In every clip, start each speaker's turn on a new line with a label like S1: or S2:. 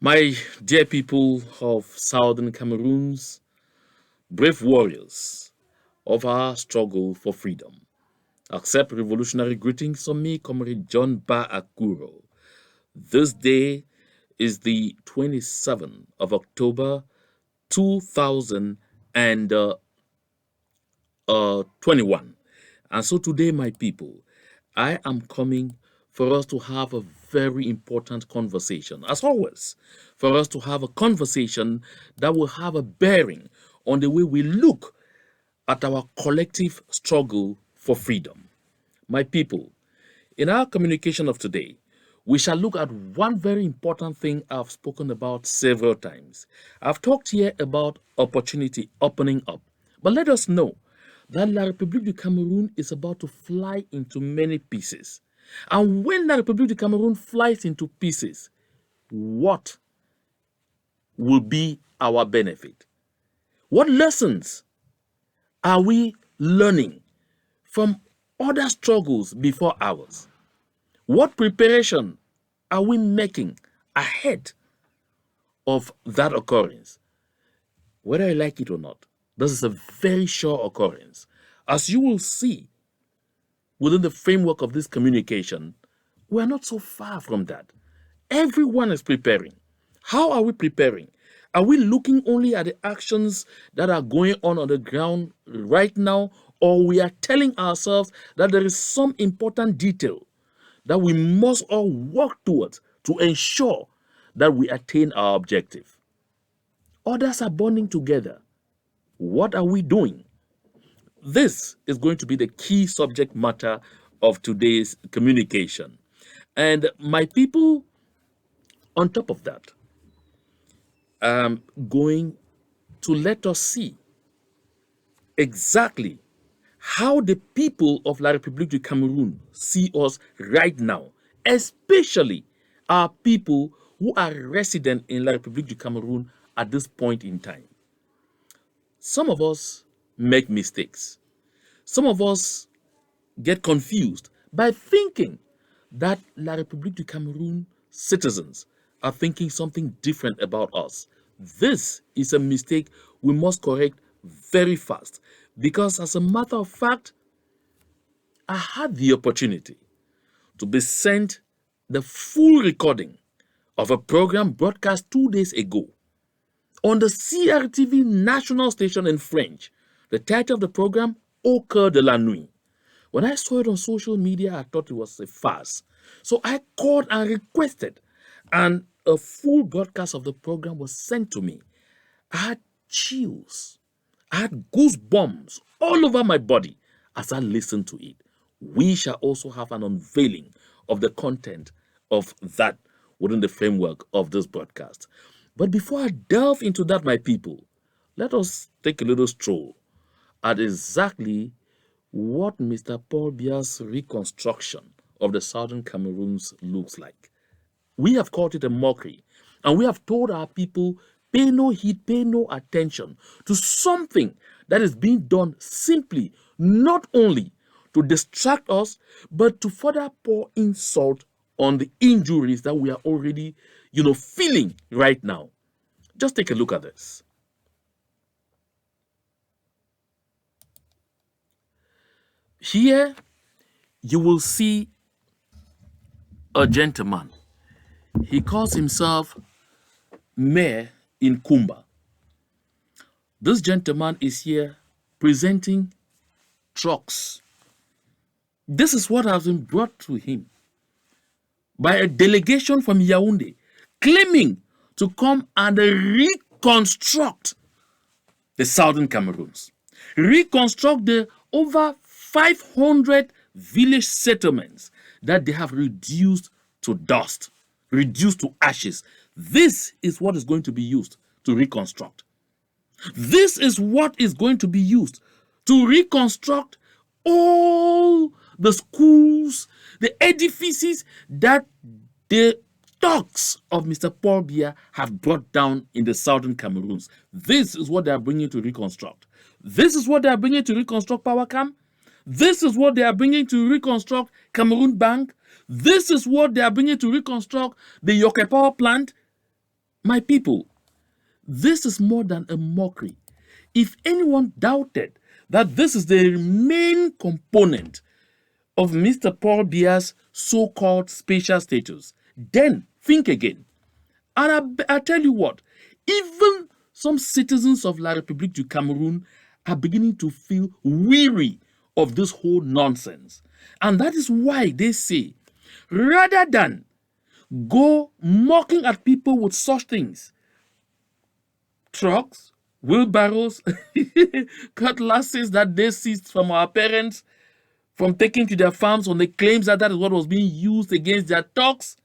S1: My dear people of southern Cameroons, brave warriors of our struggle for freedom, accept revolutionary greetings from me, Comrade John Ba Akuro. This day is the 27th of October 2021. And so today, my people, I am coming for us to have a very important conversation. As always, for us to have a conversation that will have a bearing on the way we look at our collective struggle for freedom. My people, in our communication of today, we shall look at one very important thing I've spoken about several times. I've talked here about opportunity opening up, but let us know that La République du Cameroun is about to fly into many pieces. And when La République du Cameroun flies into pieces, what will be our benefit? What lessons are we learning from other struggles before ours? What preparation are we making ahead of that occurrence? Whether I like it or not, this is a very sure occurrence. As you will see within the framework of this communication, we are not so far from that. Everyone is preparing. How are we preparing? Are we looking only at the actions that are going on the ground right now, or we are telling ourselves that there is some important detail that we must all work towards to ensure that we attain our objective? Others are bonding together. What are we doing? This is going to be the key subject matter of today's communication. And my people, on top of that, going to let us see exactly how the people of La République du Cameroun see us right now, especially our people who are resident in La République du Cameroun at this point in time. Some of us make mistakes. Some of us get confused by thinking that La République du Cameroun citizens are thinking something different about us. This is a mistake we must correct very fast, because as a matter of fact, I had the opportunity to be sent the full recording of a program broadcast 2 days ago on the CRTV national station in French. The title of the program, Au cœur de la nuit. When I saw it on social media, I thought it was a farce. So I called and requested, and a full broadcast of the program was sent to me. I had chills. I had goosebumps all over my body as I listened to it. We shall also have an unveiling of the content of that within the framework of this broadcast. But before I delve into that, my people, let us take a little stroll at exactly what Mr. Paul Biya's reconstruction of the southern Cameroons looks like. We have called it a mockery, and we have told our people, pay no heed, pay no attention to something that is being done simply, not only to distract us, but to further pour insult on the injuries that we are already, feeling right now. Just take a look at this. Here, you will see a gentleman. He calls himself Mayor in Kumba. This gentleman is here presenting trucks. This is what has been brought to him by a delegation from Yaoundé, claiming to come and reconstruct the southern Cameroons, reconstruct the over 500 village settlements that they have reduced to dust, reduced to ashes. This is what is going to be used to reconstruct. This is what is going to be used to reconstruct all the schools, the edifices that the thugs of Mr. Paul Biya have brought down in the southern Cameroons. This is what they are bringing to reconstruct. This is what they are bringing to reconstruct PowerCam. This is what they are bringing to reconstruct Cameroon Bank. This is what they are bringing to reconstruct the Yoke Power Plant. My people, this is more than a mockery. If anyone doubted that this is the main component of Mr. Paul Biya's so-called special status, then think again. And I tell you what, even some citizens of La République du Cameroun are beginning to feel weary of this whole nonsense. And that is why they say, rather than go mocking at people with such things, trucks, wheelbarrows, cutlasses that they seized from our parents, from taking to their farms on the claims that that is what was being used against their thugs.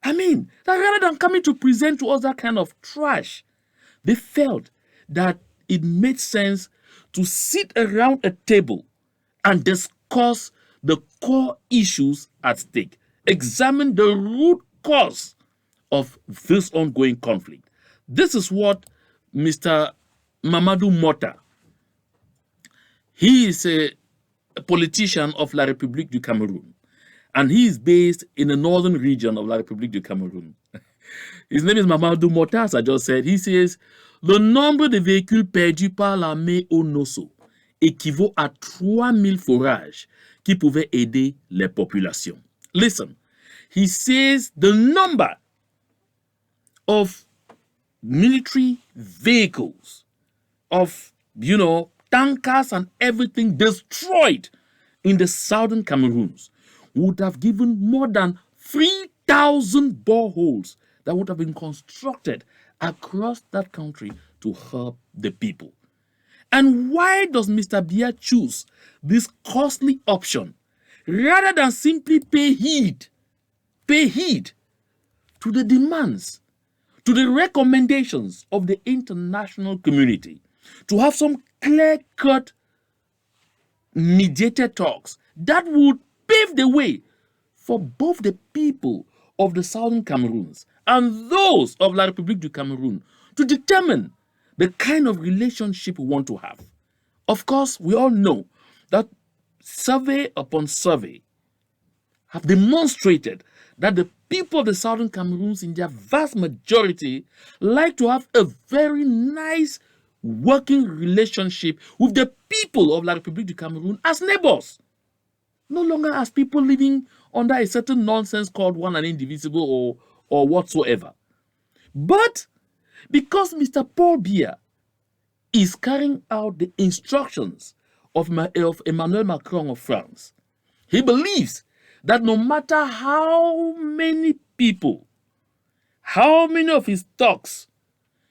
S1: I mean, that rather than coming to present to us that kind of trash, they felt that it made sense to sit around a table and discuss the core issues at stake, examine the root cause of this ongoing conflict. This is what Mr. Mamadou Mota, he is a politician of La République du Cameroun, and he is based in the northern region of La République du Cameroun. His name is Mamadou Mota, as I just said. He says, le nombre de véhicules perdus par l'armée au Nosso équivaut à 3000 forages qui pouvaient aider les populations. Listen, he says the number of military vehicles, of, tankers and everything destroyed in the southern Cameroons would have given more than 3,000 boreholes that would have been constructed across that country to help the people. And why does Mr. Biya choose this costly option rather than simply pay heed to the demands, to the recommendations of the international community, to have some clear-cut mediated talks that would pave the way for both the people of the southern Cameroons and those of La République du Cameroun to determine the kind of relationship we want to have? Of course, we all know that survey upon survey have demonstrated that the people of the southern Cameroons, in their vast majority, like to have a very nice working relationship with the people of La République du Cameroun as neighbors, no longer as people living under a certain nonsense called one and indivisible or whatsoever. But because Mr. Paul Biya is carrying out the instructions of Emmanuel Macron of France, he believes that no matter how many people, how many of his talks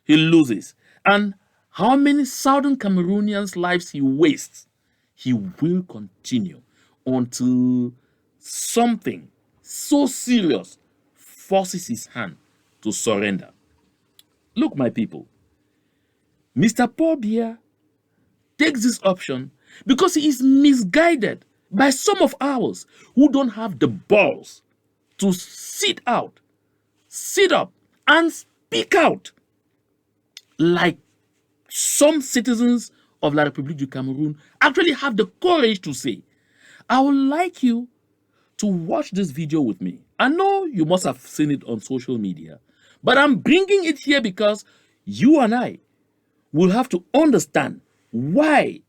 S1: he loses, and how many southern Cameroonians' lives he wastes, he will continue until something so serious forces his hand to surrender. Look, my people, Mr. Paul Biya takes this option because he is misguided by some of ours who don't have the balls to sit up, and speak out like some citizens of La République du Cameroun actually have the courage to say. I would like you to watch this video with me. I know you must have seen it on social media, but I'm bringing it here because you and I will have to understand why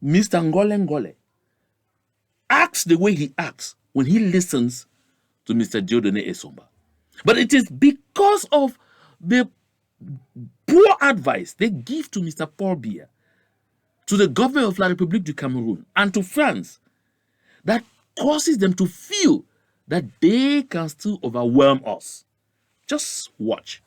S1: Mr. Ngole acts the way he acts when he listens to Mr. Dieudonné Essomba. But it is because of the poor advice they give to Mr. Paul Biya, to the government of La République du Cameroun, and to France, that causes them to feel that they can still overwhelm us. Just watch.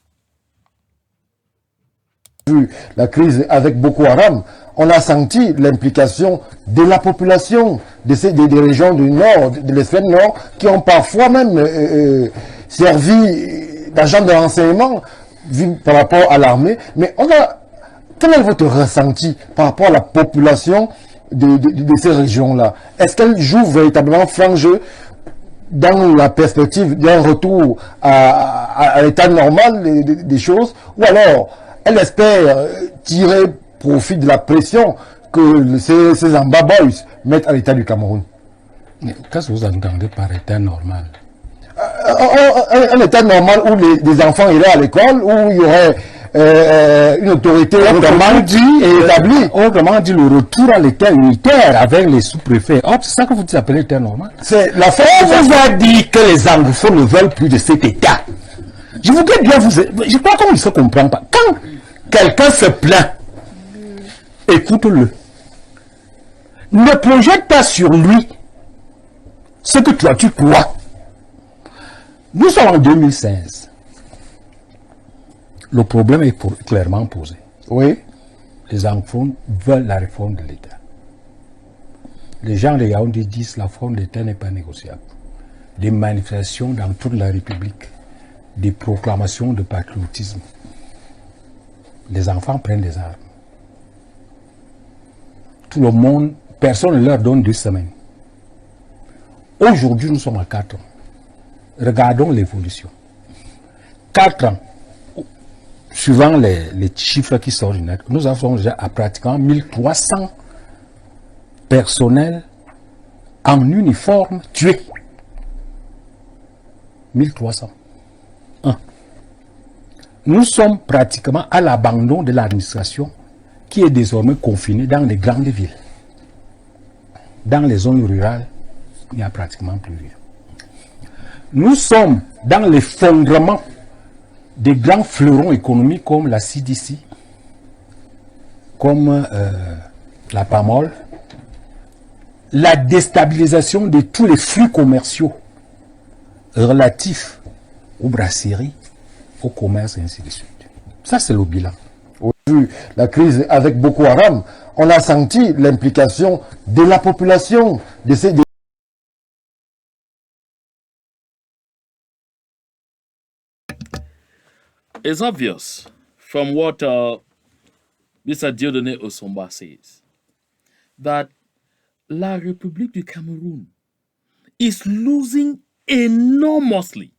S2: Vu la crise avec Boko Haram, on a senti l'implication de la population des régions du nord, de l'extrême nord, qui ont parfois même servi d'agents de renseignement par rapport à l'armée. Mais quel est votre ressenti par rapport à la population de ces régions-là? Est-ce qu'elle joue véritablement franc jeu dans la perspective d'un retour à l'état normal des choses, ou alors elle espère tirer profit de la pression que ces Amba Boys mettent à l'état du Cameroun?
S3: Qu'est-ce que vous entendez par état normal?
S2: un État normal où les enfants iraient à l'école, où il y aurait une autorité établie.
S3: Autrement dit, le retour à l'État unitaire avec les sous-préfets. Oh, c'est ça que vous appelez l'État normal.
S2: C'est la fin.
S3: On vous a dit que les anglophones ne veulent plus de cet État. Je voudrais bien vous... Je crois qu'on ne se comprend pas. Quand quelqu'un se plaint, écoute-le. Ne projette pas sur lui ce que toi tu crois. Nous sommes en 2016. Le problème est clairement posé.
S2: Oui.
S3: Les anglophones veulent la réforme de l'État. Les gens de Yaoundé disent la réforme de l'État n'est pas négociable. Des manifestations dans toute la République, des proclamations de patriotisme. Les enfants prennent des armes. Tout le monde, personne ne leur donne 2 semaines. Aujourd'hui, nous sommes à 4 ans. Regardons l'évolution. 4 ans, suivant les chiffres qui sortent du net, nous avons déjà à pratiquement 1300 personnels en uniforme tués. 1300. Nous sommes pratiquement à l'abandon de l'administration qui est désormais confinée dans les grandes villes. Dans les zones rurales, il n'y a pratiquement plus rien. Nous sommes dans l'effondrement des grands fleurons économiques comme la CDC, comme la PAMOL, la déstabilisation de tous les flux commerciaux relatifs aux brasseries, au commerce et ainsi de suite. Ça, c'est le bilan.
S2: Vu la crise avec Boko Haram, on a senti l'implication de la population, de ces...
S1: It's obvious from what Mr. Dieudonné Osomba says that La République du Cameroun is losing enormously.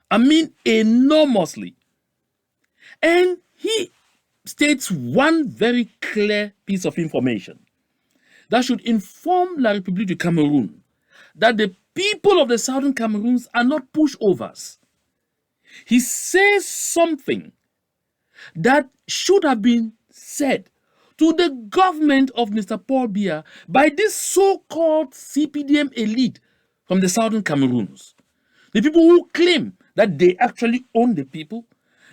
S1: I mean, enormously. And he states one very clear piece of information that should inform La République du Cameroun that the people of the southern Cameroons are not pushovers. He says something that should have been said to the government of Mr. Paul Biya by this so-called CPDM elite from the southern Cameroons. The people who claim that they actually own the people,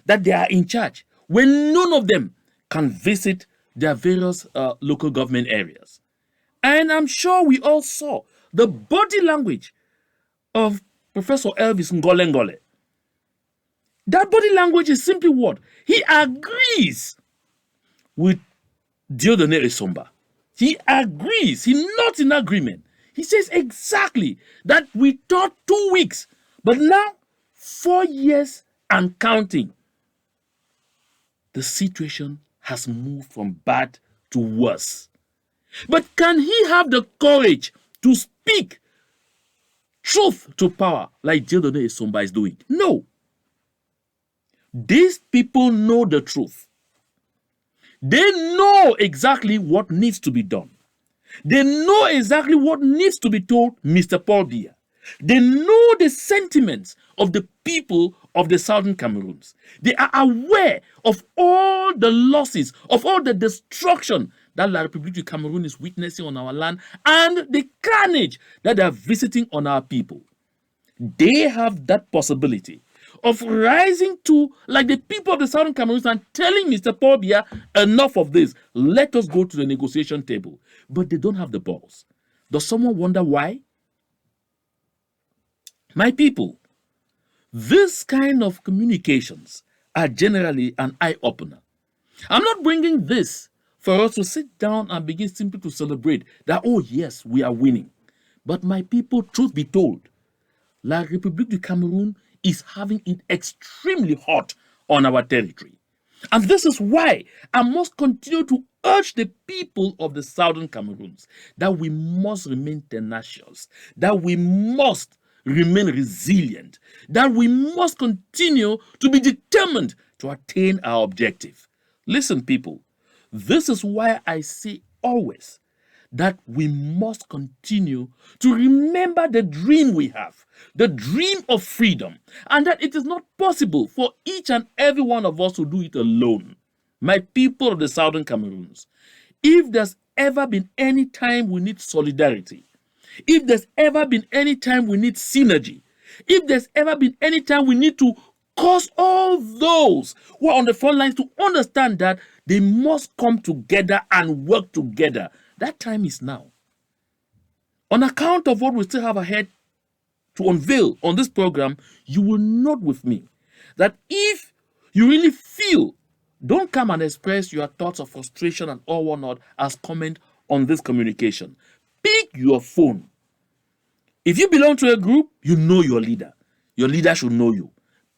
S1: that they are in charge, when none of them can visit their various local government areas. And I'm sure we all saw the body language of Professor Elvis Ngole. That body language is simply what? He agrees with Dieudonné Esomba. He agrees. He's not in agreement. He says exactly that we thought 2 weeks, but now 4 years and counting. The situation has moved from bad to worse. But can he have the courage to speak truth to power like Dieudonné Esomba is doing? No. These people know the truth. They know exactly what needs to be done. They know exactly what needs to be told Mr. Paul Biya. They know the sentiments of the people of the southern Cameroons. They are aware of all the losses, of all the destruction that La République du Cameroun is witnessing on our land and the carnage that they are visiting on our people. They have that possibility of rising to, like the people of the southern Cameroons, and telling Mr. Paul Biya, enough of this, let us go to the negotiation table. But they don't have the balls. Does someone wonder why? My people, this kind of communications are generally an eye-opener. I'm not bringing this for us to sit down and begin simply to celebrate that, oh yes, we are winning. But my people, truth be told, La République du Cameroun is having it extremely hot on our territory. And this is why I must continue to urge the people of the southern Cameroons that we must remain tenacious, that we must remain resilient, that we must continue to be determined to attain our objective. Listen, people, this is why I say always that we must continue to remember the dream we have, the dream of freedom, and that it is not possible for each and every one of us to do it alone. My people of the Southern Cameroons, if there's ever been any time we need solidarity, if there's ever been any time we need synergy, if there's ever been any time we need to cause all those who are on the front lines to understand that they must come together and work together, that time is now. On account of what we still have ahead to unveil on this program, you will note with me that if you really feel, don't come and express your thoughts of frustration and all whatnot as comment on this communication. Pick your phone. If you belong to a group, you know your leader. Your leader should know you.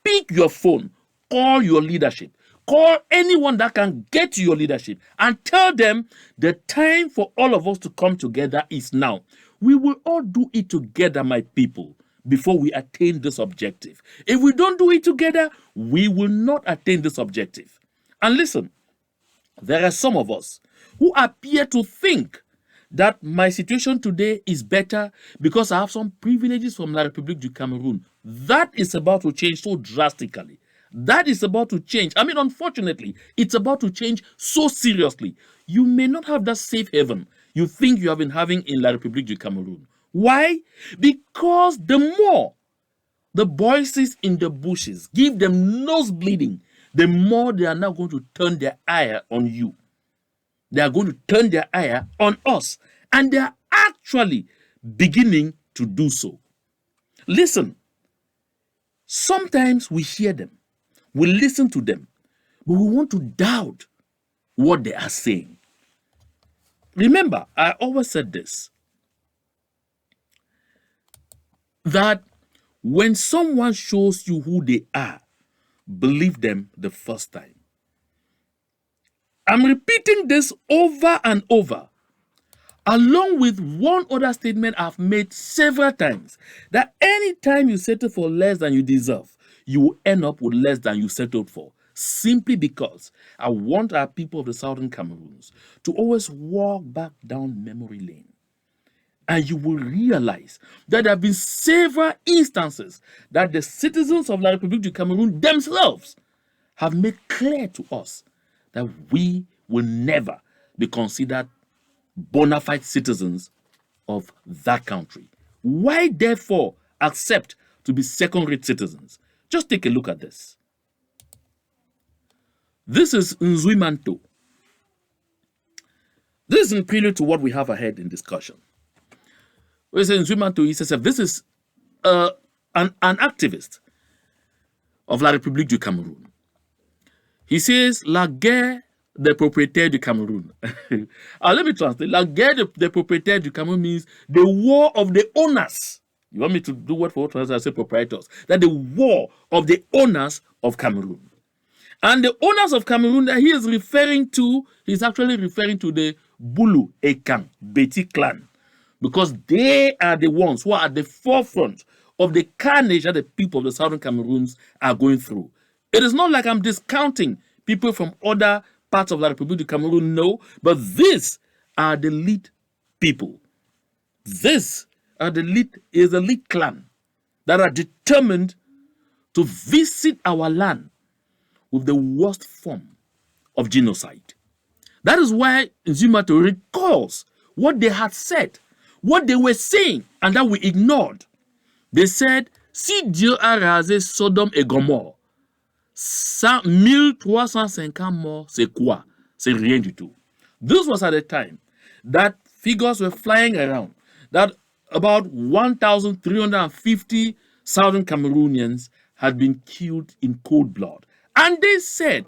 S1: Pick your phone. Call your leadership. Call anyone that can get to your leadership and tell them the time for all of us to come together is now. We will all do it together, my people, before we attain this objective. If we don't do it together, we will not attain this objective. And listen, there are some of us who appear to think that my situation today is better because I have some privileges from La République du Cameroun. That is about to change so drastically. That is about to change. I mean, unfortunately, it's about to change so seriously. You may not have that safe haven you think you have been having in La République du Cameroun. Why? Because the more the voices in the bushes give them nose bleeding, the more they are now going to turn their ire on you. They are going to turn their ire on us. And they are actually beginning to do so. Listen, sometimes we hear them, we listen to them, but we want to doubt what they are saying. Remember, I always said this, that when someone shows you who they are, believe them the first time. I'm repeating this over and over, along with one other statement I've made several times, that anytime you settle for less than you deserve, you will end up with less than you settled for. Simply because I want our people of the Southern Cameroons to always walk back down memory lane. And you will realize that there have been several instances that the citizens of La République du Cameroun themselves have made clear to us that we will never be considered bona fide citizens of that country. Why, therefore, accept to be second-rate citizens? Just take a look at this. This is Nzuimanto. This is in prelude to what we have ahead in discussion. We say Nzuimanto, he says, this is an activist of La République du Cameroun. He says, La guerre des propriétaires du Cameroun. Let me translate. La guerre des propriétaires du Cameroun means the war of the owners. You want me to do what for what I say proprietors? That the war of the owners of Cameroon. And the owners of Cameroon that he is referring to, he's actually referring to the Bulu Ekan Beti clan. Because they are the ones who are at the forefront of the carnage that the people of the Southern Cameroons are going through. It is not like I'm discounting people from other parts of La République du Cameroun, no, but these are the lead people. This are the lead clan that are determined to visit our land with the worst form of genocide. That is why Nzuimanto recalls what they had said, what they were saying, and that we ignored. They said, si Dieu a rasé Sodome et Gomorrhe, 1350 morts, c'est quoi? C'est rien du tout. This was at a time that figures were flying around that about 1,350 Southern Cameroonians had been killed in cold blood. And they said,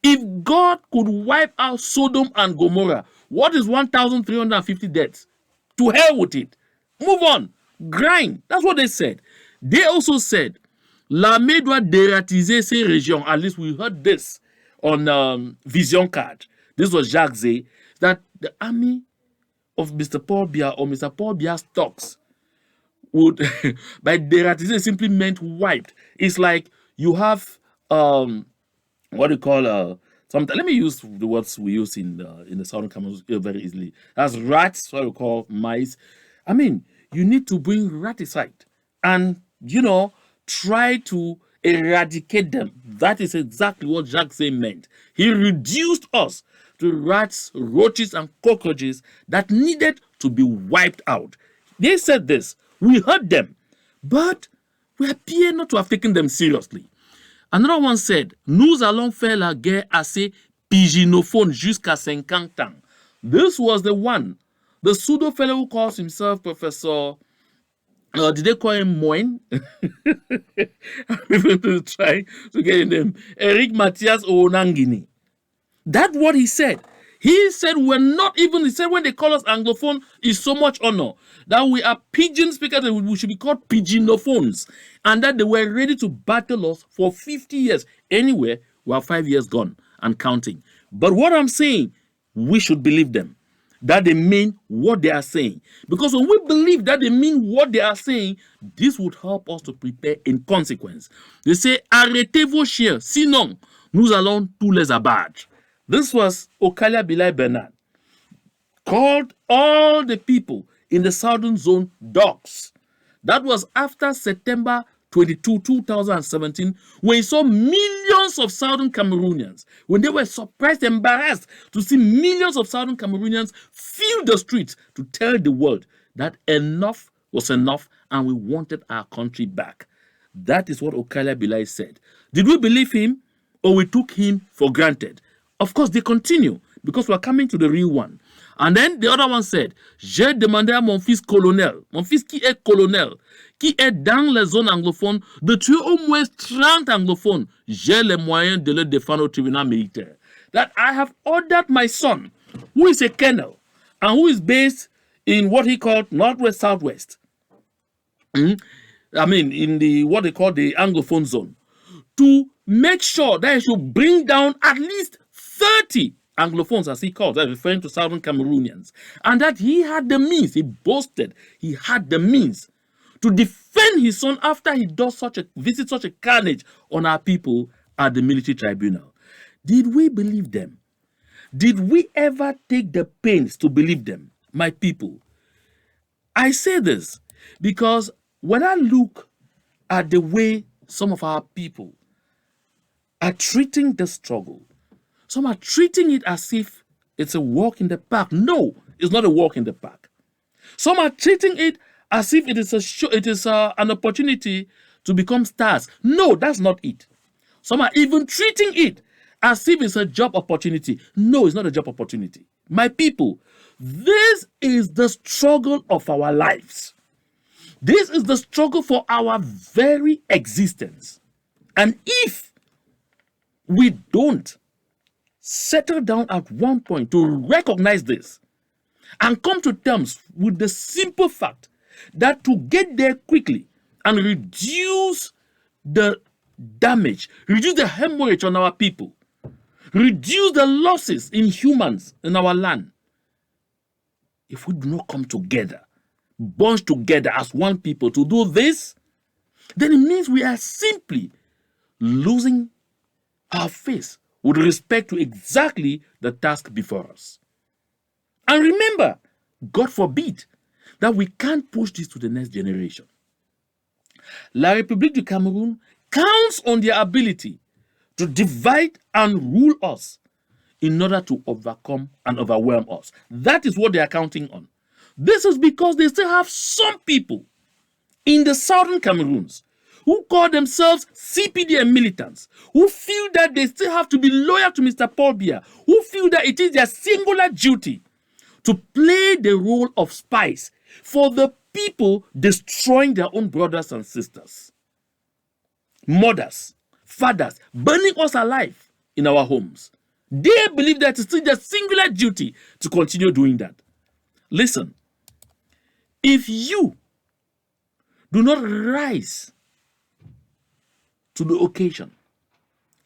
S1: if God could wipe out Sodom and Gomorrah, what is 1,350 deaths? To hell with it. Move on. Grind. That's what they said. They also said, l'armée doit dératiser ces régions. At least we heard this on Vision Card. This was Jacques Zay, that the army of Mr. Paul Biya or Mr. Paul Biya's thugs would, by dératiser simply meant wiped. It's like you have what you call Sometimes, let me use the words we use in the southern Cameroon very easily. That's rats, what we call mice. I mean, you need to bring raticide and, try to eradicate them. That is exactly what Jacques Say meant. He reduced us to rats, roaches, and cockroaches that needed to be wiped out. They said this. We heard them, but we appear not to have taken them seriously. Another one said, nous allons faire la guerre assez pigeonophone jusqu'à 50 ans. This was the one, the pseudo fellow who calls himself Professor, did they call him Moine? I'm even trying to get his name. Eric Matthias Onangini. That's what he said. He said he said when they call us Anglophone, is so much honor. That we are pidgin speakers and we should be called pigeonophones. And that they were ready to battle us for 50 years. Anyway, we are 5 years gone and counting. But what I'm saying, we should believe them. That they mean what they are saying. Because when we believe that they mean what they are saying, this would help us to prepare in consequence. They say, arrêtez vos chiens, sinon nous allons tous les abattre. This was Okalia Bilai Bernard, called all the people in the southern zone dogs. That was after September 22, 2017, when he saw millions of southern Cameroonians, when they were surprised, embarrassed to see millions of southern Cameroonians fill the streets to tell the world that enough was enough and we wanted our country back. That is what Okalia Bilai said. Did we believe him or we took him for granted? Of course, they continue because we're coming to the real one. And then the other one said, j'ai demandé à mon fils colonel, mon fils qui est colonel, qui est dans les zones anglophones, de tuer au moins 30 anglophones. J'ai les moyens de le défendre au tribunal militaire. That I have ordered my son, who is a colonel, and who is based in what he called Northwest Southwest. I mean, in the what they call the Anglophone zone, to make sure that he should bring down at least 30 Anglophones, as he calls, referring to Southern Cameroonians, and that he had the means, he boasted, he had the means to defend his son after he does visit such a carnage on our people at the military tribunal. Did we believe them? Did we ever take the pains to believe them, my people? I say this because when I look at the way some of our people are treating the struggle, some are treating it as if it's a walk in the park. No, it's not a walk in the park. Some are treating it as if it is an opportunity to become stars. No, that's not it. Some are even treating it as if it's a job opportunity. No, it's not a job opportunity. My people, this is the struggle of our lives. This is the struggle for our very existence. And if we don't settle down at one point to recognize this and come to terms with the simple fact that to get there quickly and reduce the damage, reduce the hemorrhage on our people, reduce the losses in humans in our land, if we do not come together, bunch together as one people to do this, then it means we are simply losing our face with respect to exactly the task before us. And remember, God forbid that we can't push this to the next generation. La République du Cameroun counts on their ability to divide and rule us in order to overcome and overwhelm us. That is what they are counting on. This is because they still have some people in the southern Cameroons who call themselves CPDM militants, who feel that they still have to be loyal to Mr. Paul Biya, who feel that it is their singular duty to play the role of spies for the people destroying their own brothers and sisters, mothers, fathers, burning us alive in our homes. They believe that it's still their singular duty to continue doing that. Listen, if you do not rise to the occasion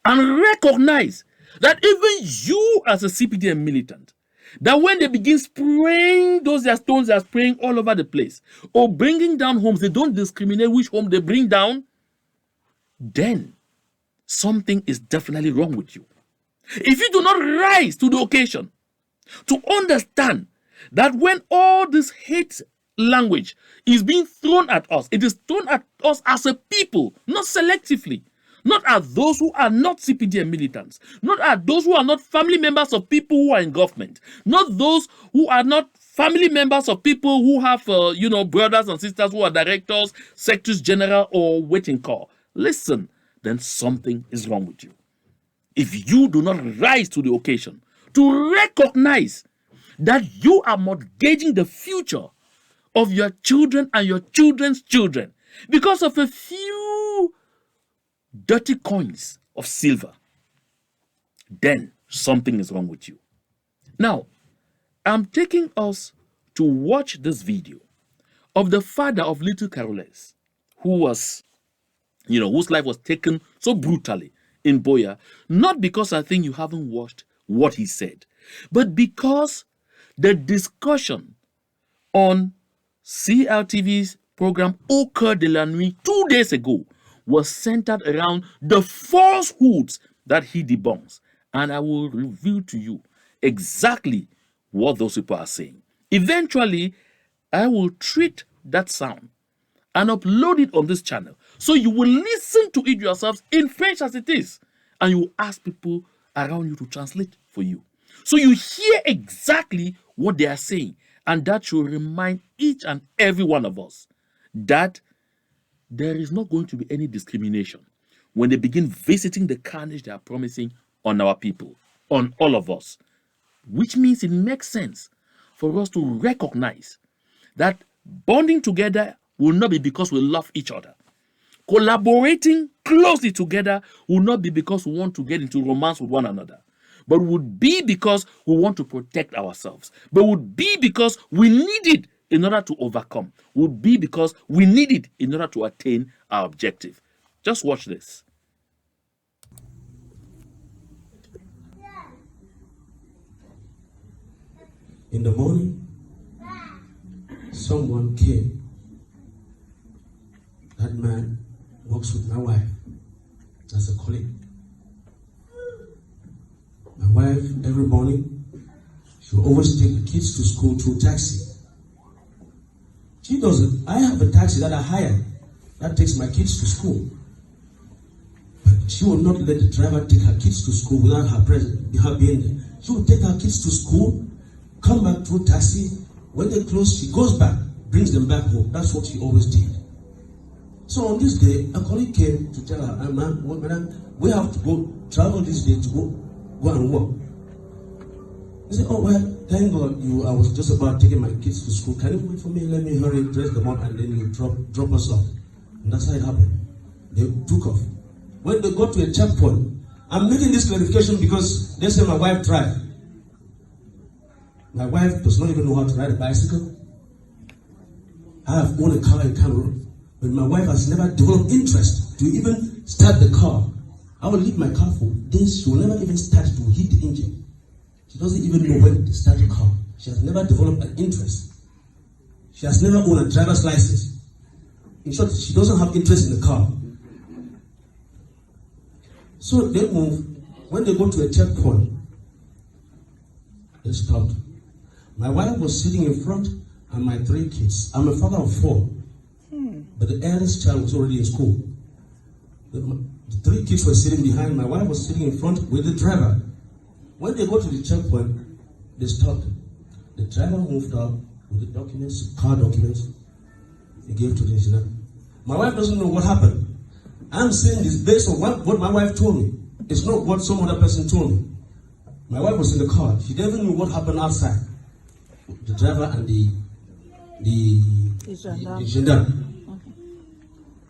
S1: and recognize that even you as a CPDM militant, that when they begin spraying those their stones, they are spraying all over the place, or bringing down homes, they don't discriminate which home they bring down, then something is definitely wrong with you. if you do not rise to the occasion to understand that when all this hate language is being thrown at us, it is thrown at us as a people, not selectively, not at those who are not CPDM militants, not at those who are not family members of people who are in government, not those who are not family members of people who have, brothers and sisters who are directors, secretaries general, or waiting call. Listen, then something is wrong with you. If you do not rise to the occasion to recognize that you are mortgaging the future of your children and your children's children because of a few dirty coins of silver, then something is wrong with you. Now, I'm taking us to watch this video of the father of little Caroles, who was, whose life was taken so brutally in Boya, not because I think you haven't watched what he said, but because the discussion on CLTV's program Au Cœur de la Nuit 2 days ago was centered around the falsehoods that he debunks. And I will reveal to you exactly what those people are saying. Eventually, I will treat that sound and upload it on this channel, so you will listen to it yourselves in French as it is, and you will ask people around you to translate for you. So you hear exactly what they are saying, and that should remind each and every one of us that there is not going to be any discrimination when they begin visiting the carnage they are promising on our people, on all of us. Which means it makes sense for us to recognize that bonding together will not be because we love each other. Collaborating closely together will not be because we want to get into romance with one another, but would be because we want to protect ourselves, but would be because we need it in order to overcome, would be because we need it in order to attain our objective. Just watch this.
S4: In the morning, someone came. That man works with my wife as a colleague. My wife, every morning, she will always take the kids to school through taxi. She doesn't. I have a taxi that I hire that takes my kids to school. But she will not let the driver take her kids to school without her being there. She will take her kids to school, come back through taxi. When they close, she goes back, brings them back home. That's what she always did. So on this day, a colleague came to tell her, madam, we have to go travel this day to go and work. He said, oh, well, thank God I was just about taking my kids to school. Can you wait for me? Let me hurry, dress them up, and then you drop us off. And that's how it happened. They took off. When they got to a checkpoint, I'm making this clarification because they say my wife drives. My wife does not even know how to ride a bicycle. I have owned a car in Cameroon, but my wife has never developed interest to even start the car. I will leave my car for days. She will never even start to hit the engine. She doesn't even know when to start a car. She has never developed an interest. She has never owned a driver's license. In short, she doesn't have interest in the car. So they move. When they go to a checkpoint, they stopped. My wife was sitting in front and my 3 kids. I'm a father of 4. But the eldest child was already in school. The 3 kids were sitting behind. My wife was sitting in front with the driver. When they go to the checkpoint, they stopped. The driver moved up with the documents, car documents. He gave to the engineer. My wife doesn't know what happened. I'm saying this based on what my wife told me. It's not what some other person told me. My wife was in the car. She never knew what happened outside. The driver and the gendarme.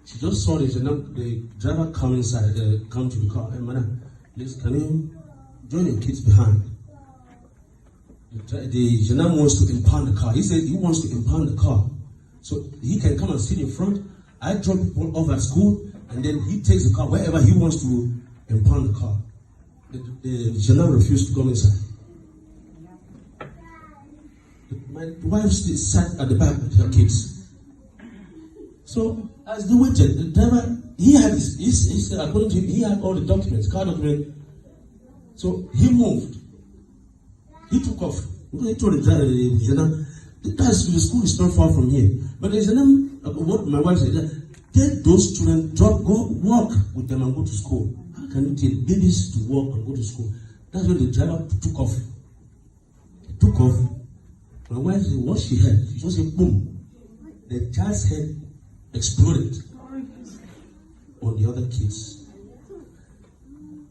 S4: She just saw the driver come inside, come to the car. Hey, madam, please, can you join your kids behind? The gendarme wants to impound the car. He said he wants to impound the car. So he can come and sit in front. I drop people off at school, and then he takes the car wherever he wants to impound the car. The gendarme refused to come inside. My wife sat at the back with her kids. So as they waited, the driver, he had according to him, he had all the documents, car documents. So he moved. He took off. He told the gendarme, the school is not far from here. But the gendarme, what my wife said, take those children, go walk with them and go to school. How can you tell babies to walk and go to school? That's when the driver took off. He took off. My wife said, what she heard, she just said, boom. The child's head exploded on the other kids.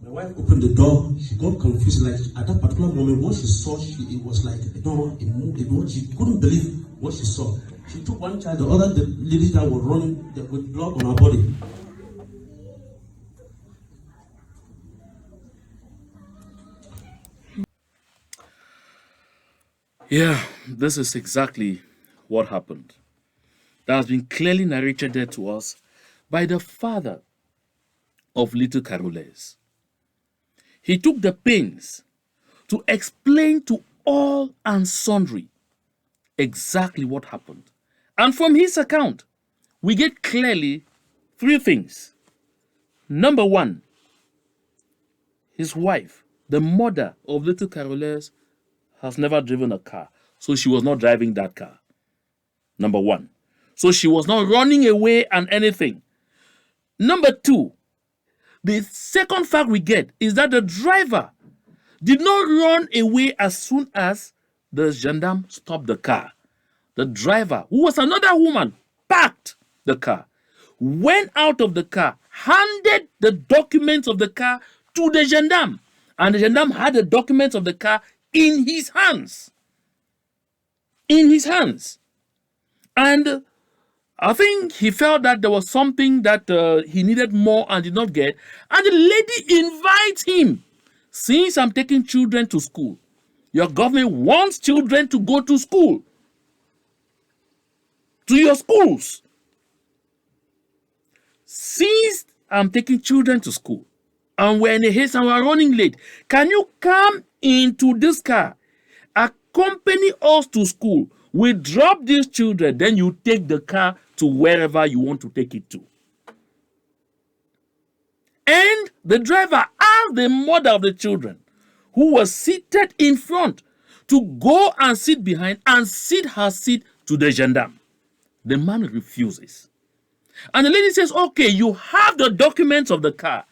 S4: My wife opened the door. She got confused. Like at that particular moment, what she saw, it was like it moved. She couldn't believe what she saw. She took one child, the ladies that were running with blood on her body.
S1: Yeah, this is exactly what happened. That has been clearly narrated there to us by the father of little Caroles. He took the pains to explain to all and sundry exactly what happened. And from his account, we get clearly three things. Number one, his wife, the mother of little Caroles, has never driven a car, so she was not driving that car. Number one. So she was not running away and anything. Number two, the second fact we get is that the driver did not run away as soon as the gendarme stopped the car. The driver, who was another woman, parked the car, went out of the car, handed the documents of the car to the gendarme, and the gendarme had the documents of the car in his hands. In his hands. And I think he felt that there was something that he needed more and did not get. And the lady invites him. Since I'm taking children to school, your government wants children to go to school. To your schools. Since I'm taking children to school, and we're in a haste and we're running late, can you come into this car, accompany us to school? We drop these children, then you take the car to wherever you want to take it to. And the driver asked the mother of the children, who was seated in front, to go and sit behind and cede her seat to the gendarme. The man refuses. And the lady says, okay, you have the documents of the car.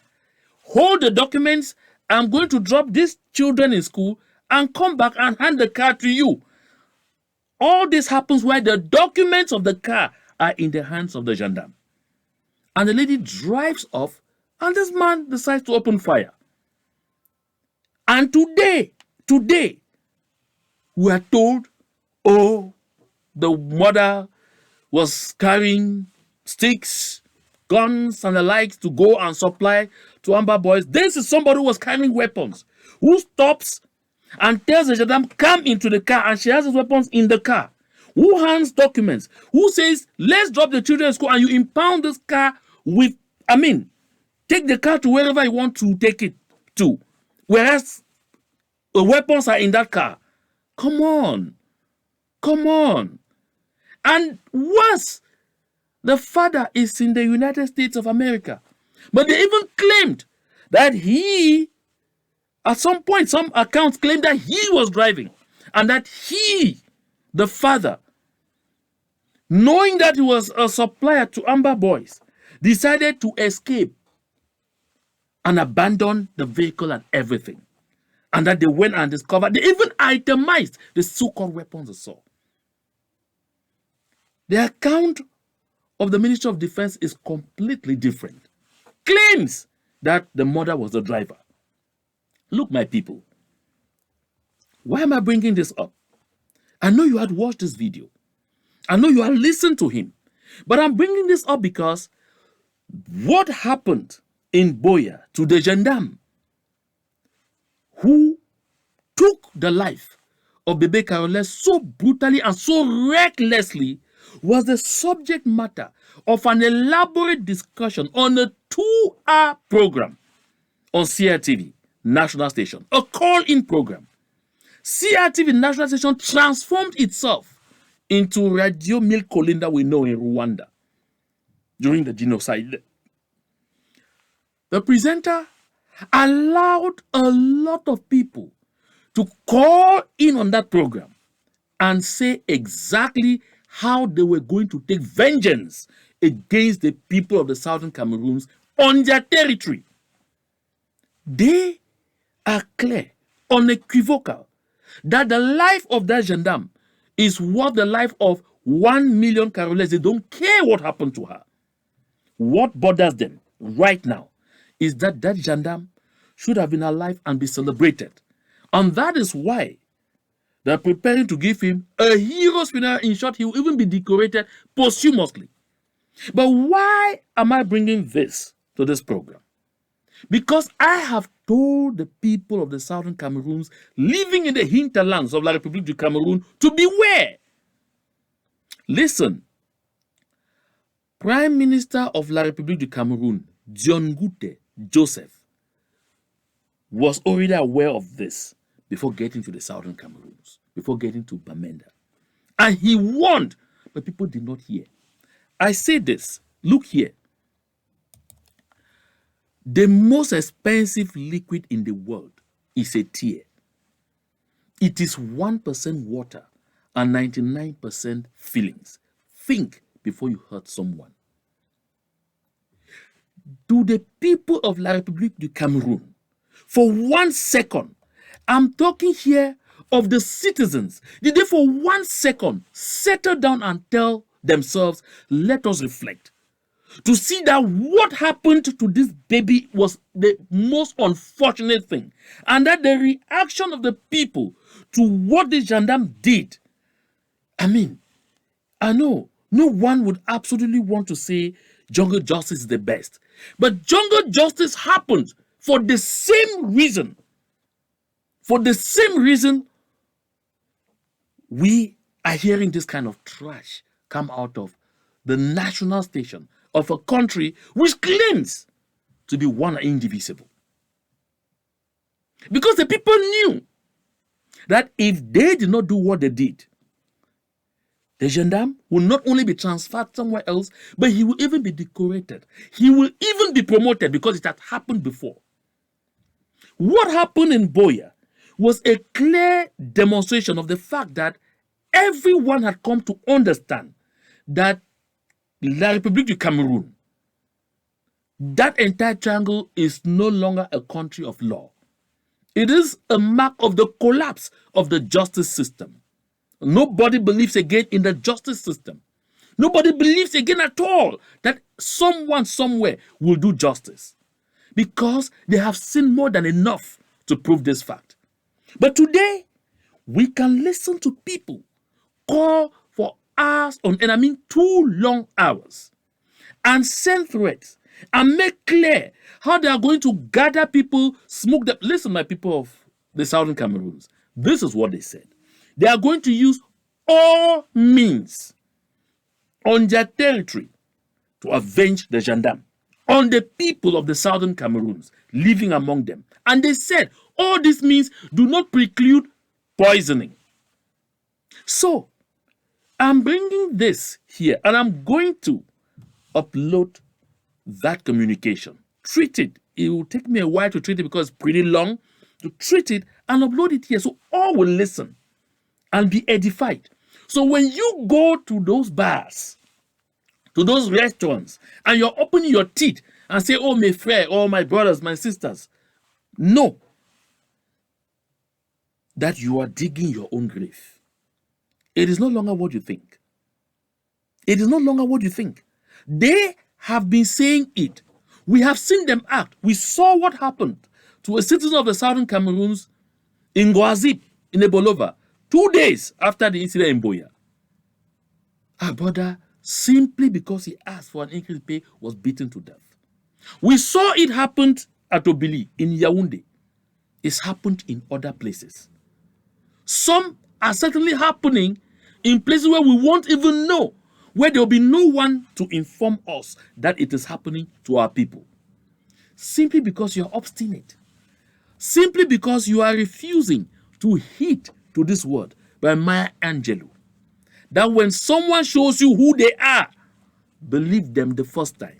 S1: Hold the documents. I'm going to drop these children in school and come back and hand the car to you. All this happens while the documents of the car are in the hands of the gendarme. And the lady drives off, and this man decides to open fire. And today, we are told, oh, the mother was carrying sticks, guns, and the likes to go and supply to Amber boys. This is somebody who was carrying weapons, who stops and tells the gendarme, come into the car, and she has his weapons in the car. Who hands documents? Who says, let's drop the children in school and you impound this car with, take the car to wherever you want to take it to. Whereas the weapons are in that car. Come on. And worse, the father is in the United States of America. But they even claimed that he, at some point, some accounts claim that he was driving. And that he, the father, knowing that he was a supplier to Amber boys, decided to escape and abandon the vehicle and everything. And that they went and discovered, they even itemized the so-called weapons they saw. The account of the Ministry of Defense is completely different. Claims that the mother was the driver. Look, my people, why am I bringing this up? I know you had watched this video. I know you had listened to him. But I'm bringing this up because what happened in Boya to the gendarme who took the life of Bebe Caroles so brutally and so recklessly was the subject matter of an elaborate discussion on a 2-hour program on CRTV national station, a call-in program. CRTV national station transformed itself into Radio Mille Collines we know in Rwanda during the genocide. The presenter allowed a lot of people to call in on that program and say exactly how they were going to take vengeance against the people of the southern Cameroons on their territory. They are clear, unequivocal, that the life of that gendarme is worth the life of 1 million Carolese. They don't care what happened to her. What bothers them right now is that that gendarme should have been alive and be celebrated. And that is why they're preparing to give him a hero's funeral. In short, he will even be decorated posthumously. But why am I bringing this to this program? Because I have told the people of the southern Cameroons living in the hinterlands of La République du Cameroun to beware. Listen, Prime Minister of La République du Cameroun, John Gute Joseph, was already aware of this before getting to the southern Cameroons, before getting to Bamenda. And he warned, but people did not hear. I say this, look here. The most expensive liquid in the world is a tear. It is 1% water and 99% feelings. Think before you hurt someone. To the people of La République du Cameroun, for 1 second, I'm talking here of the citizens, did they for 1 second settle down and tell themselves, let us reflect, to see that what happened to this baby was the most unfortunate thing, and that the reaction of the people to what the gendarme did, I mean, I know no one would absolutely want to say jungle justice is the best, but jungle justice happened for the same reason. For the same reason we are hearing this kind of trash come out of the national station of a country which claims to be one and indivisible. Because the people knew that if they did not do what they did, the gendarme will not only be transferred somewhere else, but he will even be decorated. He will even be promoted because it had happened before. What happened in Boya was a clear demonstration of the fact that everyone had come to understand that La République du Cameroun, that entire triangle, is no longer a country of law. It is a mark of the collapse of the justice system. Nobody believes again in the justice system. Nobody believes again at all that someone somewhere will do justice, because they have seen more than enough to prove this fact. But today, we can listen to people call for hours on end, I mean 2 long hours, and send threats and make clear how they are going to gather people, smoke them. Listen, my people of the southern Cameroons, this is what they said. They are going to use all means on their territory to avenge the gendarme on the people of the southern Cameroons living among them. And they said, all this means do not preclude poisoning. So, I'm bringing this here, and I'm going to upload that communication. Treat it. It will take me a while to treat it because it's pretty long. To treat it and upload it here so all will listen and be edified. So when you go to those bars, to those restaurants, and you're opening your teeth and say, oh, mes frères, oh, my brothers, my sisters, know that you are digging your own grave. It is no longer what you think. It is no longer what you think. They have been saying it. We have seen them act. We saw what happened to a citizen of the southern Cameroons in Goazip, in Ebolova, 2 days after the incident in Boya. Our brother, simply because he asked for an increased pay, was beaten to death. We saw it happen at Obili, in Yaoundé. It's happened in other places. Some are certainly happening in places where we won't even know, where there will be no one to inform us that it is happening to our people. Simply because you're obstinate. Simply because you are refusing to heed to this word by Maya Angelou. That when someone shows you who they are, believe them the first time.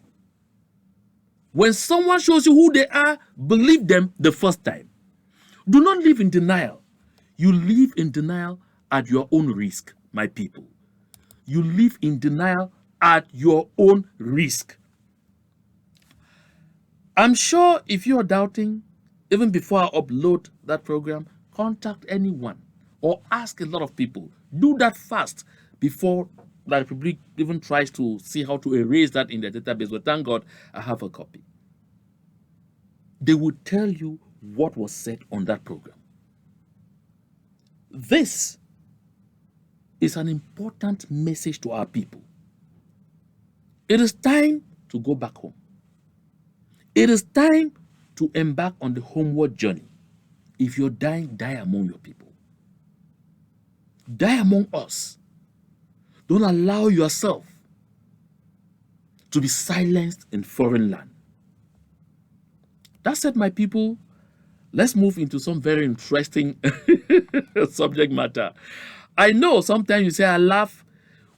S1: When someone shows you who they are, believe them the first time. Do not live in denial. You live in denial at your own risk, my people. You live in denial at your own risk. I'm sure if you're doubting, even before I upload that program, contact anyone or ask a lot of people. Do that fast before the Republique even tries to see how to erase that in their database. But thank God I have a copy. They will tell you what was said on that program. This is an important message to our people. It is time to go back home. It is time to embark on the homeward journey. If you're dying, die among your people. Die among us. Don't allow yourself to be silenced in foreign land. That said, my people, let's move into some very interesting subject matter. I know sometimes you say I laugh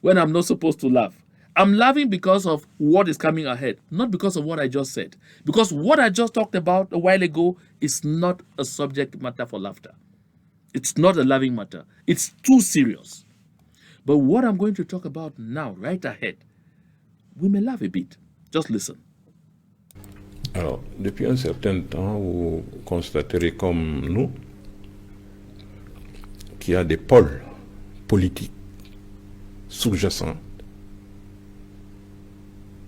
S1: when I'm not supposed to laugh. I'm laughing because of what is coming ahead, not because of what I just said. Because what I just talked about a while ago is not a subject matter for laughter. It's not a laughing matter. It's too serious. But what I'm going to talk about now, right ahead, we may laugh a bit. Just listen.
S5: Alors, depuis un certain temps, vous constaterez comme nous qu'il y a des pôles politiques sous-jacents.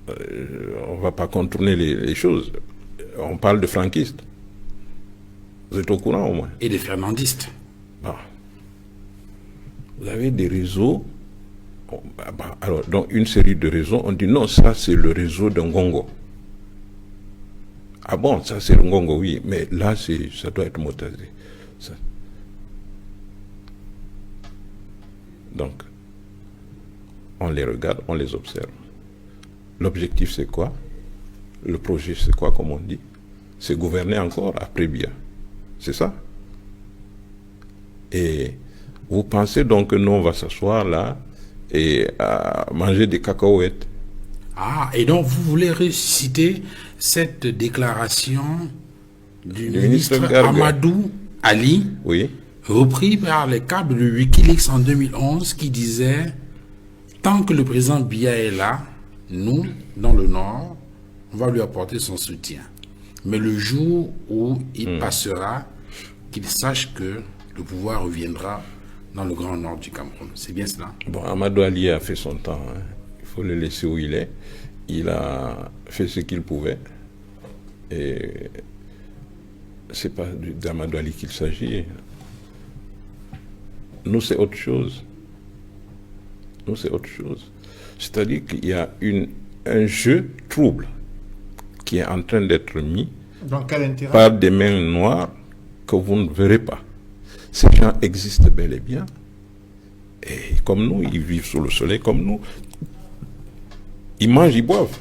S5: On ne va pas contourner les choses. On parle de franquistes. Vous êtes au courant au moins?
S6: Et des fernandistes.
S5: Bon. Vous avez des réseaux. Alors, dans une série de réseaux, on dit non, ça c'est le réseau d'un Ngongo. Ah bon, ça c'est le Ngongo, oui, mais là ça doit être motasé. Ça. Donc, on les regarde, on les observe. L'objectif c'est quoi? Le projet c'est quoi, comme on dit? C'est gouverner encore après Biya. C'est ça? Et vous pensez donc que nous on va s'asseoir là et manger des cacahuètes?
S6: Ah, et donc vous voulez ressusciter cette déclaration du ministre Amadou Ali,
S5: oui,
S6: repris par les cadres de Wikileaks en 2011, qui disait « Tant que le président Biya est là, nous, dans le Nord, on va lui apporter son soutien. Mais le jour où il passera, qu'il sache que le pouvoir reviendra dans le Grand Nord du Cameroun. » C'est bien cela?
S5: Bon, Amadou Ali a fait son temps. Hein. Il faut le laisser où il est. Il a fait ce qu'il pouvait. Et c'est pas d'Amadou Ali qu'il s'agit. Nous, c'est autre chose. Nous, c'est autre chose. C'est-à-dire qu'il y a un jeu trouble qui est en train d'être mis par des mains noires que vous ne verrez pas. Ces gens existent bel et bien. Et comme nous, ils vivent sous le soleil comme nous. Ils mangent, ils boivent.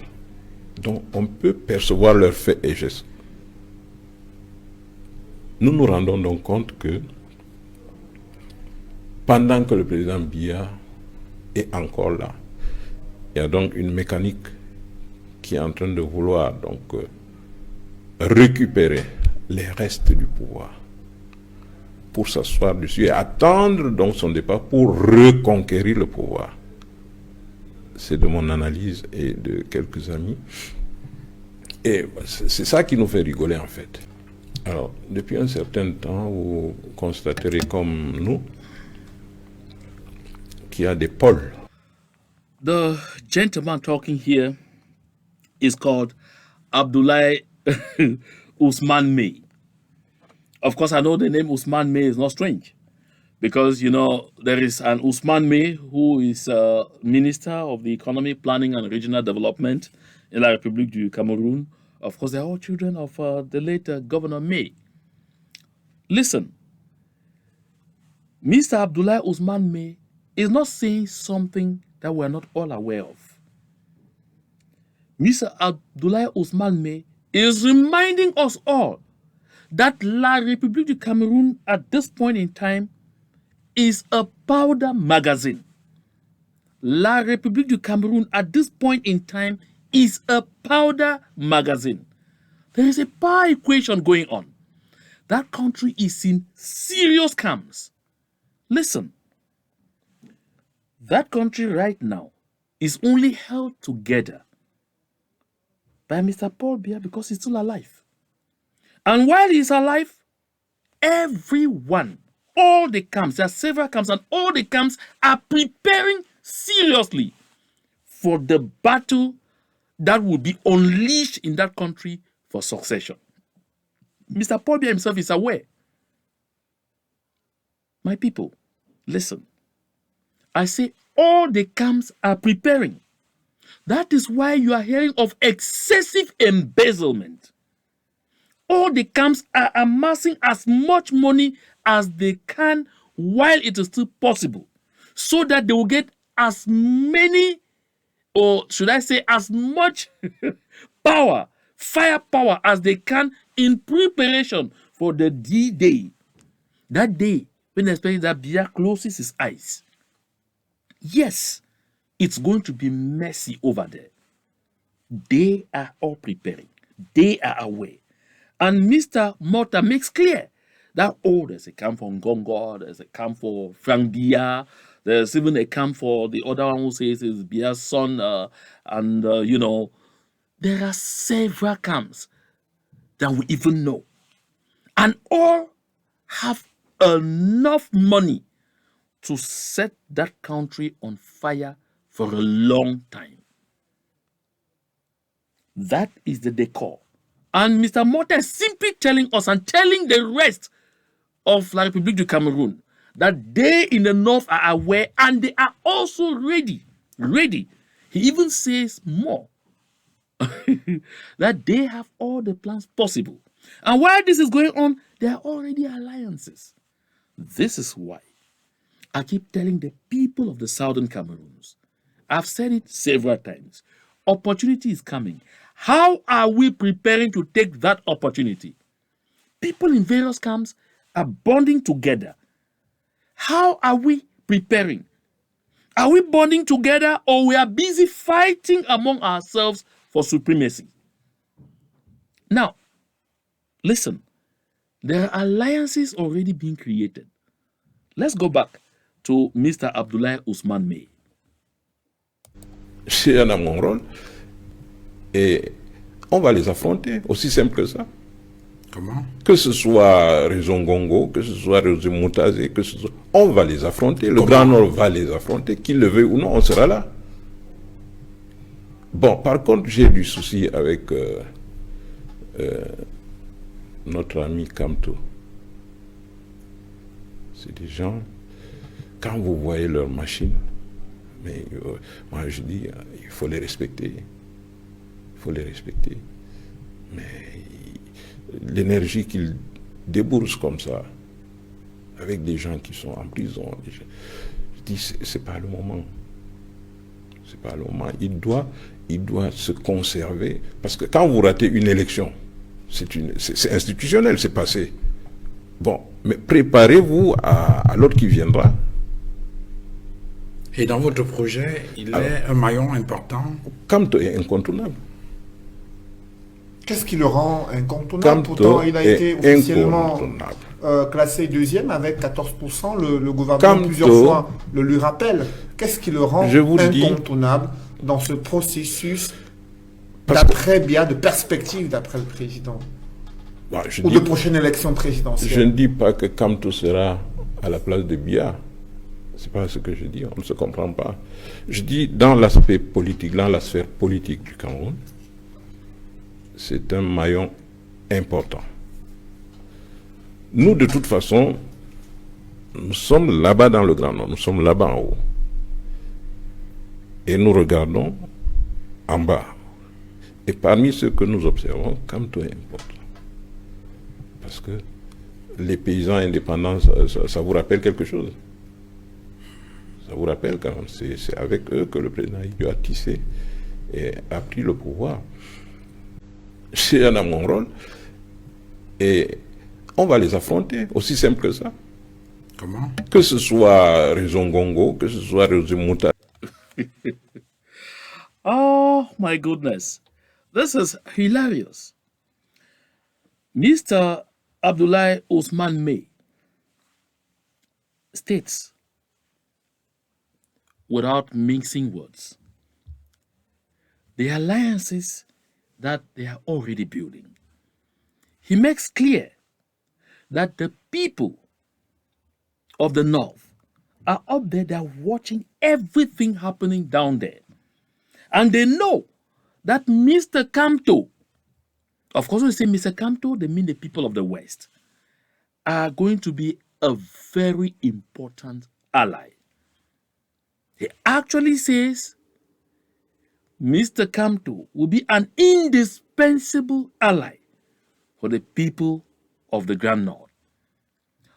S5: Donc, on peut percevoir leurs faits et gestes. Nous nous rendons donc compte que pendant que le président Biya est encore là, il y a donc une mécanique qui est en train de vouloir donc récupérer les restes du pouvoir pour s'asseoir dessus et attendre donc son départ pour reconquérir le pouvoir. C'est de mon analyse et de quelques amis. Et c'est ça qui nous fait rigoler en fait. Alors, depuis un certain temps, vous constaterez comme nous qu'il y a des pôles.
S1: The gentleman talking here is called Abdoulaye Ousmane May. Of course, I know the name Ousmane May is not strange. Because, you know, there is an Ousmane May who is Minister of the Economy, Planning and Regional Development in la Republique du Cameroun. Of course, they are all children of the late Governor May. Listen, Mr. Abdoulaye Ousmane May is not saying something that we're not all aware of. Mr. Abdoulaye Ousmane May is reminding us all that La République du Cameroun at this point in time is a powder magazine. La République du Cameroun at this point in time is a powder magazine. There is a power equation going on. That country is in serious camps. Listen, that country right now is only held together by Mr. Paul Biya because he's still alive. And while he's alive, everyone, all the camps, there are several camps, and all the camps are preparing seriously for the battle that will be unleashed in that country for succession. Mr. Paul Biya himself is aware. My people, listen. I say all the camps are preparing. That is why you are hearing of excessive embezzlement. All the camps are amassing as much money as they can while it is still possible, so that they will get as many, or should I say as much power, firepower as they can in preparation for the D-Day. That day when especially that Biya closes his eyes. Yes, it's going to be messy over there. They are all preparing. They are aware. And Mr. Mota makes clear that, there's a camp for Ngongo, there's a camp for Frank Biya, there's even a camp for the other one who says it's Biya's son, there are several camps that we even know. And all have enough money to set that country on fire for a long time. That is the decor. And Mr. Mota is simply telling us and telling the rest of La République du Cameroun that they in the north are aware and they are also ready. Ready. He even says more. That they have all the plans possible. And while this is going on, there are already alliances. This is why I keep telling the people of the southern Cameroons, I've said it several times, opportunity is coming. How are we preparing to take that opportunity? People in various camps are bonding together. How are we preparing? Are we bonding together, or we are busy fighting among ourselves for supremacy? Now, listen, there are alliances already being created. Let's go back to Mr. Abdoulaye Ousmane May.
S5: C'est un mon rôle. Et on va les affronter, aussi simple que ça.
S6: Comment?
S5: Que ce soit Réseau Ngongo, que ce soit Réseau Moutazé, que ce soit... On va les affronter. Le Grand Nord va les affronter. Qu'il le veuille ou non, on sera là. Bon, par contre, j'ai du souci avec notre ami Kamto. C'est des gens, quand vous voyez leur machine, mais moi je dis, il faut les respecter. Il faut les respecter. Mais l'énergie qu'ils déboursent comme ça, avec des gens qui sont en prison, je dis, c'est pas le moment. C'est pas le moment. Il doit se conserver. Parce que quand vous ratez une élection, c'est institutionnel, c'est passé. Bon, mais préparez-vous à l'autre qui viendra.
S6: Et dans votre projet, il est un maillon important.
S5: Kamto est incontournable.
S7: Qu'est-ce qui le rend incontournable? Pourtant, il a été officiellement classé deuxième avec 14%. Le gouvernement, plusieurs fois, le lui rappelle. Qu'est-ce qui le rend incontournable dans ce processus d'après Biya, de perspective d'après le président? Ou de prochaine élection présidentielle?
S5: Je ne dis pas que Kamto sera à la place de Biya. C'est pas ce que je dis, on ne se comprend pas. Je dis dans l'aspect politique, dans la sphère politique du Cameroun, c'est un maillon important. Nous, de toute façon, nous sommes là-bas dans le Grand Nord, nous sommes là-bas en haut. Et nous regardons en bas. Et parmi ceux que nous observons, Kamto est important. Parce que les paysans indépendants, ça vous rappelle quelque chose? Ça vous rappelle quand même, c'est avec eux que le président a tissé et a pris le pouvoir. C'est un mon rôle. Et on va les affronter, aussi simple que ça.
S6: Comment?
S5: Que ce soit Réseau Ngongo, que ce soit Réseau Mouta.
S1: Oh my goodness. This is hilarious. Mr. Abdoulaye Ousmane May states, without mixing words, the alliances that they are already building. He makes clear that the people of the North are up there, they are watching everything happening down there. And they know that Mr. Kamto, of course, when they say Mr. Kamto, they mean the people of the West, are going to be a very important ally. He actually says Mr. Kamto will be an indispensable ally for the people of the Grand North.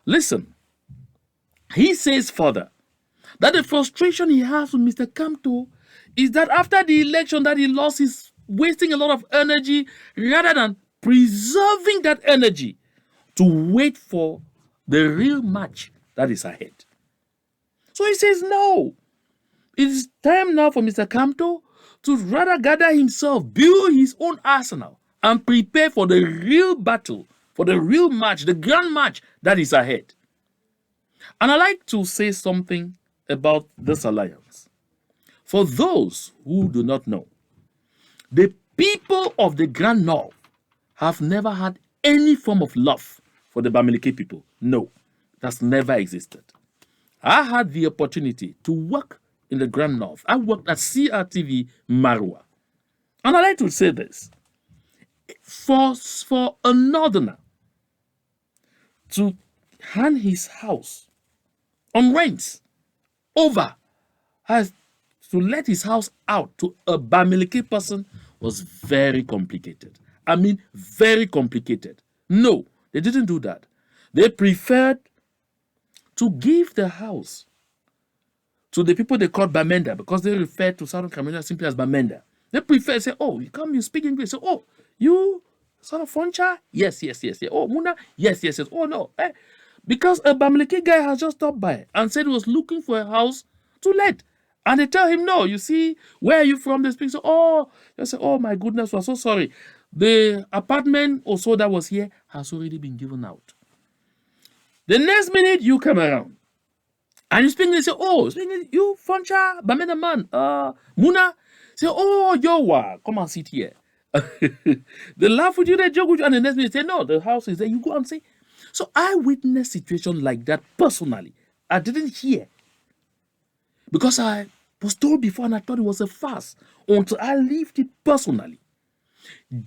S1: Listen, he says further that the frustration he has with Mr. Kamto is that after the election that he lost, he's wasting a lot of energy rather than preserving that energy to wait for the real match that is ahead. So he says, no, it is time now for Mr. Kamto to rather gather himself, build his own arsenal, and prepare for the real battle, for the real match, the grand match that is ahead. And I like to say something about this alliance. For those who do not know, the people of the Grand North have never had any form of love for the Bamileke people. No, that's never existed. I had the opportunity to work in the Grand North. I worked at CRTV Marwa. And I like to say this. For a northerner to hand his house on rent over, has to let his house out to a Bamileke person was very complicated. I mean, very complicated. No, they didn't do that. They preferred to give the house to the people they called Bamenda, because they refer to Southern Cameroon simply as Bamenda. They prefer to say, oh, you come, you speak English. So, oh, you son of Foncha? Yes. Oh, Muna? Yes. Oh, no. Because a Bamileke guy has just stopped by and said he was looking for a house to let. And they tell him, no, you see, where are you from? They speak, so, oh, they say, oh, my goodness, we're so sorry. The apartment or so that was here has already been given out. The next minute, you come around. And you speak English, say, oh, you Foncha, Bamenda man, Muna. Say, oh, Yowa, come and sit here. They laugh with you, they joke with you, and the next minute say, no, the house is there. You go and say. So I witnessed situation like that personally. I didn't hear. Because I was told before and I thought it was a farce until I lived it personally.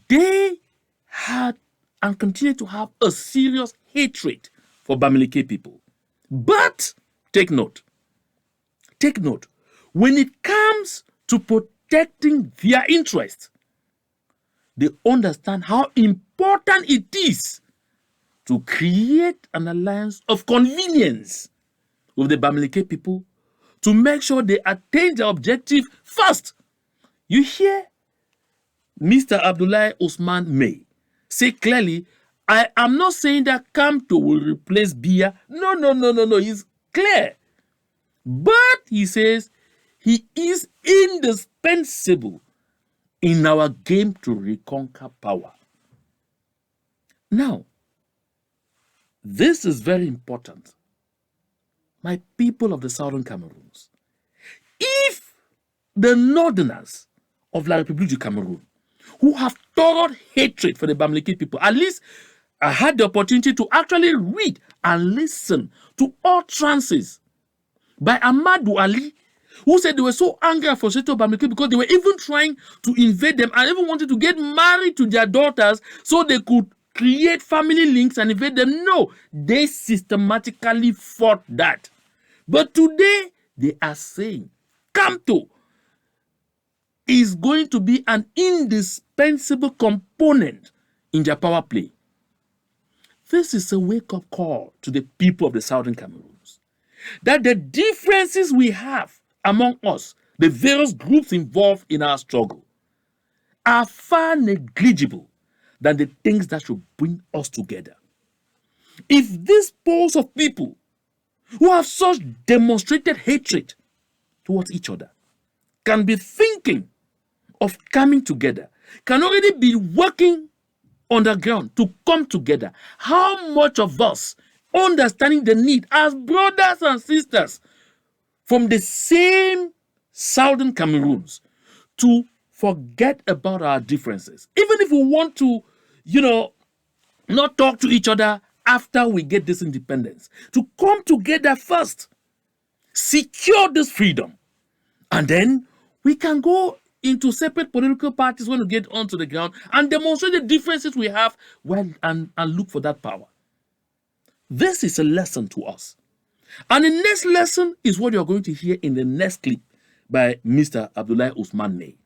S1: They had and continue to have a serious hatred for Bamileke people. But take note, when it comes to protecting their interests, they understand how important it is to create an alliance of convenience with the Bamileke people to make sure they attain their objective first. You hear Mr. Abdoulaye Ousmane May say clearly, I am not saying that Kamto will replace Biya. No. He's clear. But he says he is indispensable in our game to reconquer power. Now, this is very important. My people of the Southern Cameroons, if the northerners of La République du Cameroun, who have thorough hatred for the Bamileke people, at least I had the opportunity to actually read and listen to utterances by Amadou Ali, who said they were so angry and frustrated about Bamileke because they were even trying to invade them and even wanted to get married to their daughters so they could create family links and invade them. No, they systematically fought that. But today, they are saying Kamto is going to be an indispensable component in their power play. This is a wake-up call to the people of the Southern Cameroons, that the differences we have among us, the various groups involved in our struggle, are far negligible than the things that should bring us together. If these poles of people who have such demonstrated hatred towards each other can be thinking of coming together, can already be working on the ground to come together? How much of us understanding the need as brothers and sisters from the same southern Cameroons to forget about our differences? Even if we want to, not talk to each other after we get this independence, to come together first, secure this freedom, and then we can go into separate political parties when we get onto the ground and demonstrate the differences we have and look for that power. This is a lesson to us. And the next lesson is what you're going to hear in the next clip by Mr. Abdoulaye Ousmane Ney.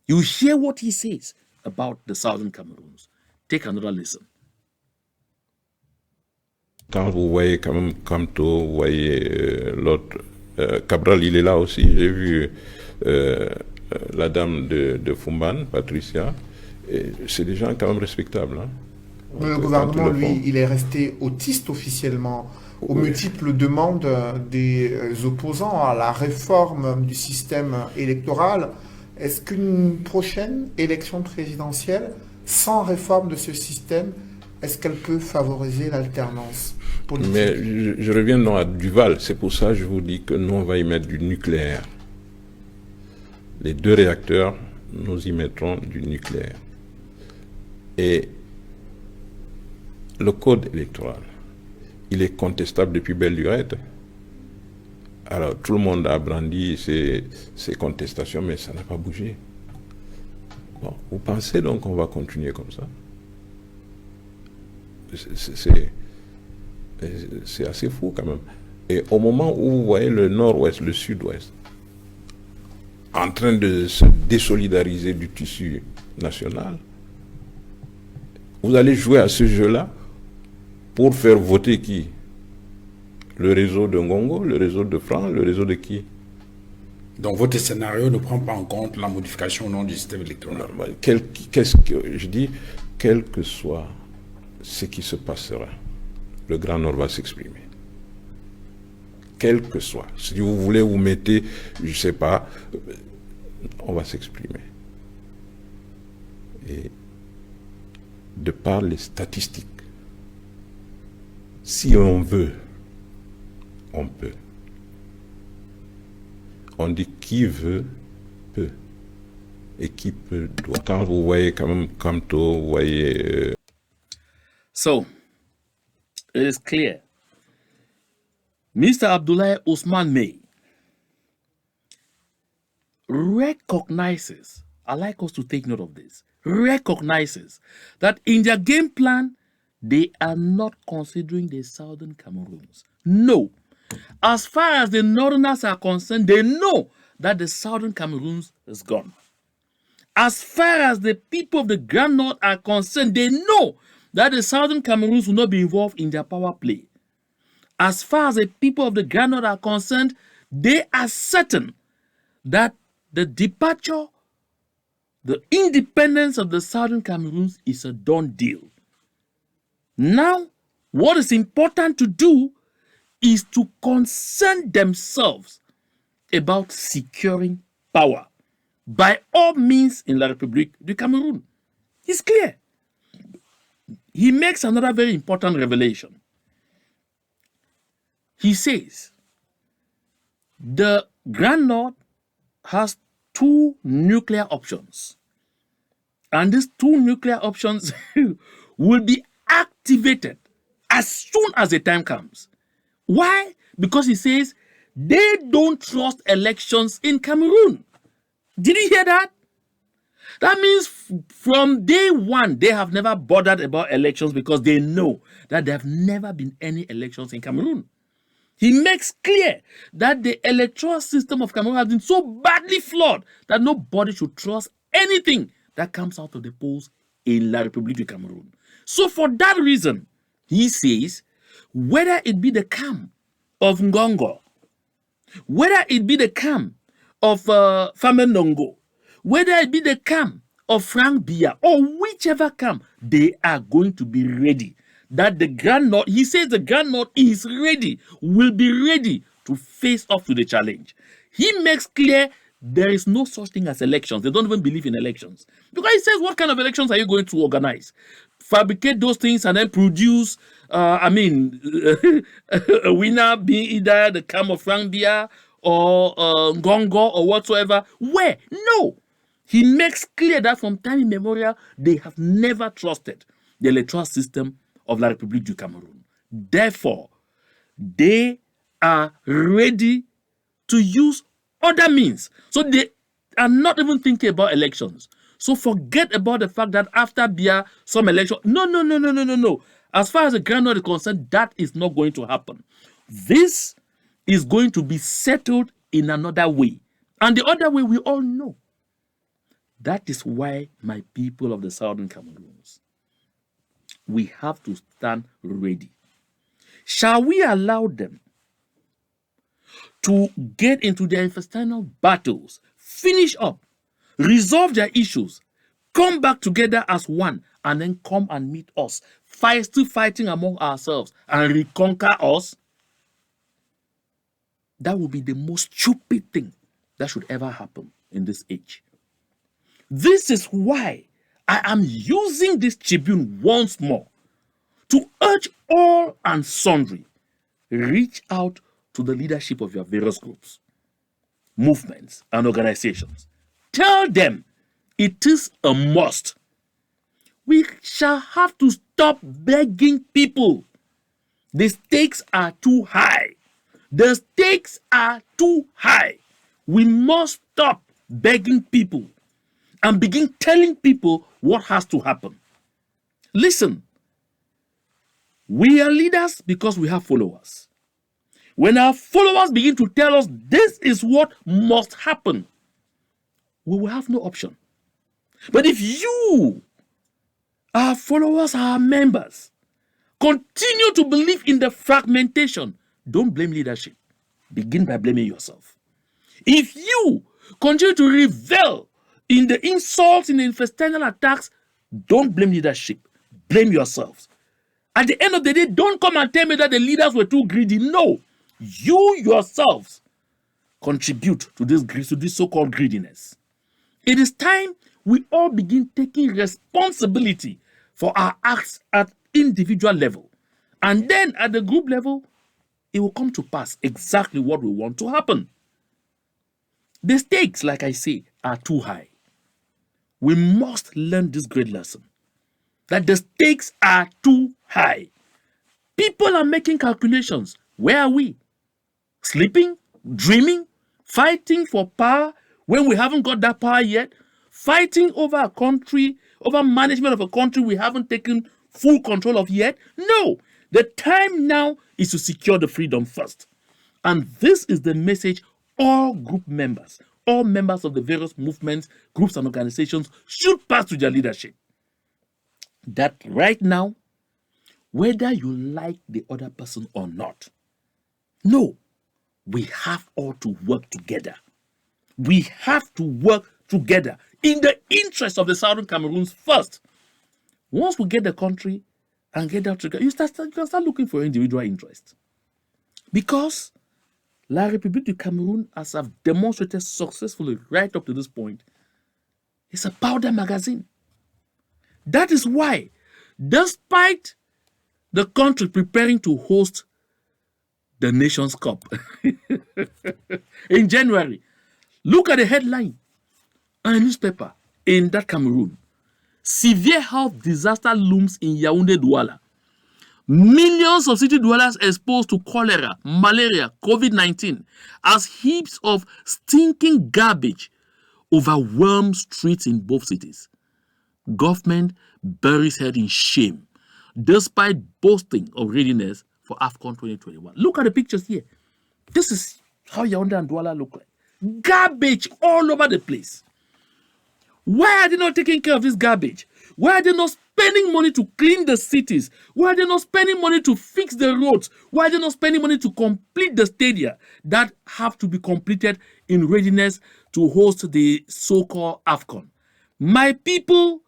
S1: You hear what he says about the Southern Cameroons. Take another listen.
S5: Quand vous voyez quand même Camto, vous voyez l'autre, Cabral, il est là aussi. J'ai vu la dame de Fumban, Patricia. C'est des gens quand même respectables. Hein.
S7: Le gouvernement, lui, il est resté autiste officiellement aux multiples demandes des opposants à la réforme du système électoral. Est-ce qu'une prochaine élection présidentielle, sans réforme de ce système, est-ce qu'elle peut favoriser l'alternance politique?
S5: Mais je reviens à Duval, c'est pour ça que je vous dis que nous, on va y mettre du nucléaire. Les 2 réacteurs, nous y mettrons du nucléaire. Et le code électoral, il est contestable depuis belle lurette. Alors, tout le monde a brandi ses contestations, mais ça n'a pas bougé. Bon, vous pensez donc qu'on va continuer comme ça? C'est assez fou quand même. Et au moment où vous voyez le nord-ouest, le sud-ouest, en train de se désolidariser du tissu national, vous allez jouer à ce jeu-là pour faire voter qui? Le réseau de Ngongo, le réseau de Franc, le réseau de qui?
S6: Donc votre scénario ne prend pas en compte la modification au nom du système électoral.
S5: Qu'est-ce que je dis? Quel que soit ce qui se passera, le Grand Nord va s'exprimer. Quel que soit. Si vous voulez, vous mettez, je ne sais pas, on va s'exprimer. Et de par les statistiques, si on veut, on peut. On dit qui veut, peut. Et qui peut, doit. Quand vous voyez quand même Camto, vous voyez...
S1: So, it is clear. Mr. Abdoulaye Ousmane Ney recognizes, I'd like us to take note of this, recognizes that in their game plan, they are not considering the Southern Cameroons. No. As far as the Northerners are concerned, they know that the Southern Cameroons is gone. As far as the people of the Grand North are concerned, they know that the Southern Cameroons will not be involved in their power play. As far as the people of the Grand North are concerned, they are certain that the departure, the independence of the Southern Cameroons is a done deal. Now, what is important to do is to concern themselves about securing power by all means in La République du Cameroun. It's clear. He makes another very important revelation. He says the Grand North has 2 nuclear options. And these 2 nuclear options will be activated as soon as the time comes. Why? Because he says they don't trust elections in Cameroon. Did you hear that? That means from day one, they have never bothered about elections because they know that there have never been any elections in Cameroon. He makes clear that the electoral system of Cameroon has been so badly flawed that nobody should trust anything that comes out of the polls in La République du Cameroun. So for that reason, he says, whether it be the camp of Ngongo, whether it be the camp of Famenongo, whether it be the camp of Frank Biya, or whichever camp, they are going to be ready. That the Grand North, he says the Grand North is ready, will be ready to face off to the challenge. He makes clear there is no such thing as elections. They don't even believe in elections. Because it says, what kind of elections are you going to organize? Fabricate those things and then produce, a winner being either the Cameroun or Gongo or whatsoever. Where? No. He makes clear that from time immemorial, they have never trusted the electoral system of La République du Cameroun. Therefore, they are ready to use other means. So they are not even thinking about elections. So forget about the fact that after Bia, some election. No. As far as the Grand Nord is concerned, that is not going to happen. This is going to be settled in another way. And the other way we all know. That is why, my people of the Southern Cameroons, we have to stand ready. Shall we allow them to get into their intestinal battles, finish up, resolve their issues, come back together as one, and then come and meet us, still fighting among ourselves, and reconquer us? That would be the most stupid thing that should ever happen in this age. This is why I am using this tribune once more to urge all and sundry, reach out to the leadership of your various groups, movements, and organizations. Tell them it is a must. We shall have to stop begging people. The stakes are too high. The stakes are too high. We must stop begging people and begin telling people what has to happen. Listen, we are leaders because we have followers. When our followers begin to tell us this is what must happen, we will have no option. But if you, our followers, our members, continue to believe in the fragmentation, don't blame leadership. Begin by blaming yourself. If you continue to revel in the insults, in the intestinal attacks, don't blame leadership. Blame yourselves. At the end of the day, don't come and tell me that the leaders were too greedy. No. You yourselves contribute to this so-called greediness. It is time we all begin taking responsibility for our acts at individual level. And then at the group level, it will come to pass exactly what we want to happen. The stakes, like I say, are too high. We must learn this great lesson, that the stakes are too high. People are making calculations. Where are we? Sleeping? Dreaming? Fighting for power when we haven't got that power yet? Fighting over a country, over management of a country we haven't taken full control of yet? No. The time now is to secure the freedom first. And this is the message all group members, all members of the various movements, groups, and organizations should pass to their leadership. That right now, whether you like the other person or not, no, we have all to work together. We have to work together in the interest of the Southern Cameroons first. Once we get the country and get that together, you can start looking for individual interest. Because La République du Cameroun, as I've demonstrated successfully right up to this point, is a powder magazine. That is why, despite the country preparing to host the Nations Cup in January, look at the headline on a newspaper in that Cameroon. Severe health disaster looms in Yaoundé Douala. Millions of city dwellers exposed to cholera, malaria, COVID-19 as heaps of stinking garbage overwhelm streets in both cities. Government buries head in shame despite boasting of readiness for AFCON 2021. Look at the pictures here. This is how Yaoundé and Douala look like. Garbage all over the place. Why are they not taking care of this garbage? Why are they not spending money to clean the cities? Why are they not spending money to fix the roads? Why are they not spending money to complete the stadia that have to be completed in readiness to host the so-called AFCON? My people,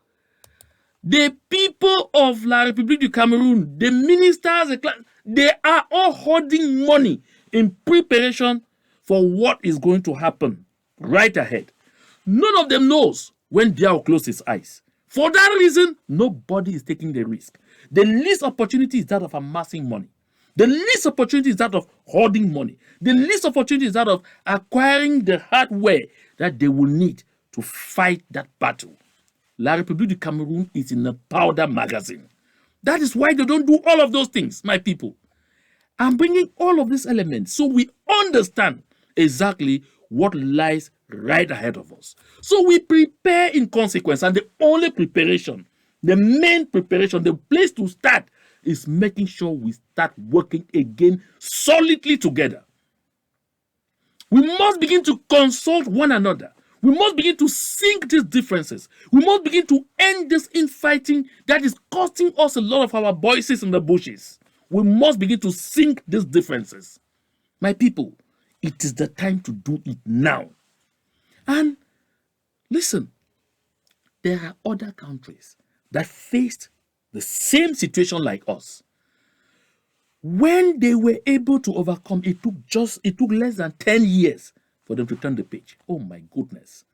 S1: the people of La République du Cameroun, the ministers, they are all hoarding money in preparation for what is going to happen right ahead. None of them knows when Bia will close his eyes. For that reason, nobody is taking the risk. The least opportunity is that of amassing money. The least opportunity is that of hoarding money. The least opportunity is that of acquiring the hardware that they will need to fight that battle. La République du Cameroun is in a powder magazine. That is why they don't do all of those things, my people. I'm bringing all of these elements so we understand exactly what lies right ahead of us. So we prepare in consequence, and the only preparation, the main preparation, the place to start is making sure we start working again solidly together. We must begin to consult one another. We must begin to sink these differences. We must begin to end this infighting that is costing us a lot of our voices in the bushes. We must begin to sink these differences. My people, it is the time to do it now. And listen, there are other countries that faced the same situation like us. When they were able to overcome, it took less than 10 years for them to turn the page. Oh my goodness.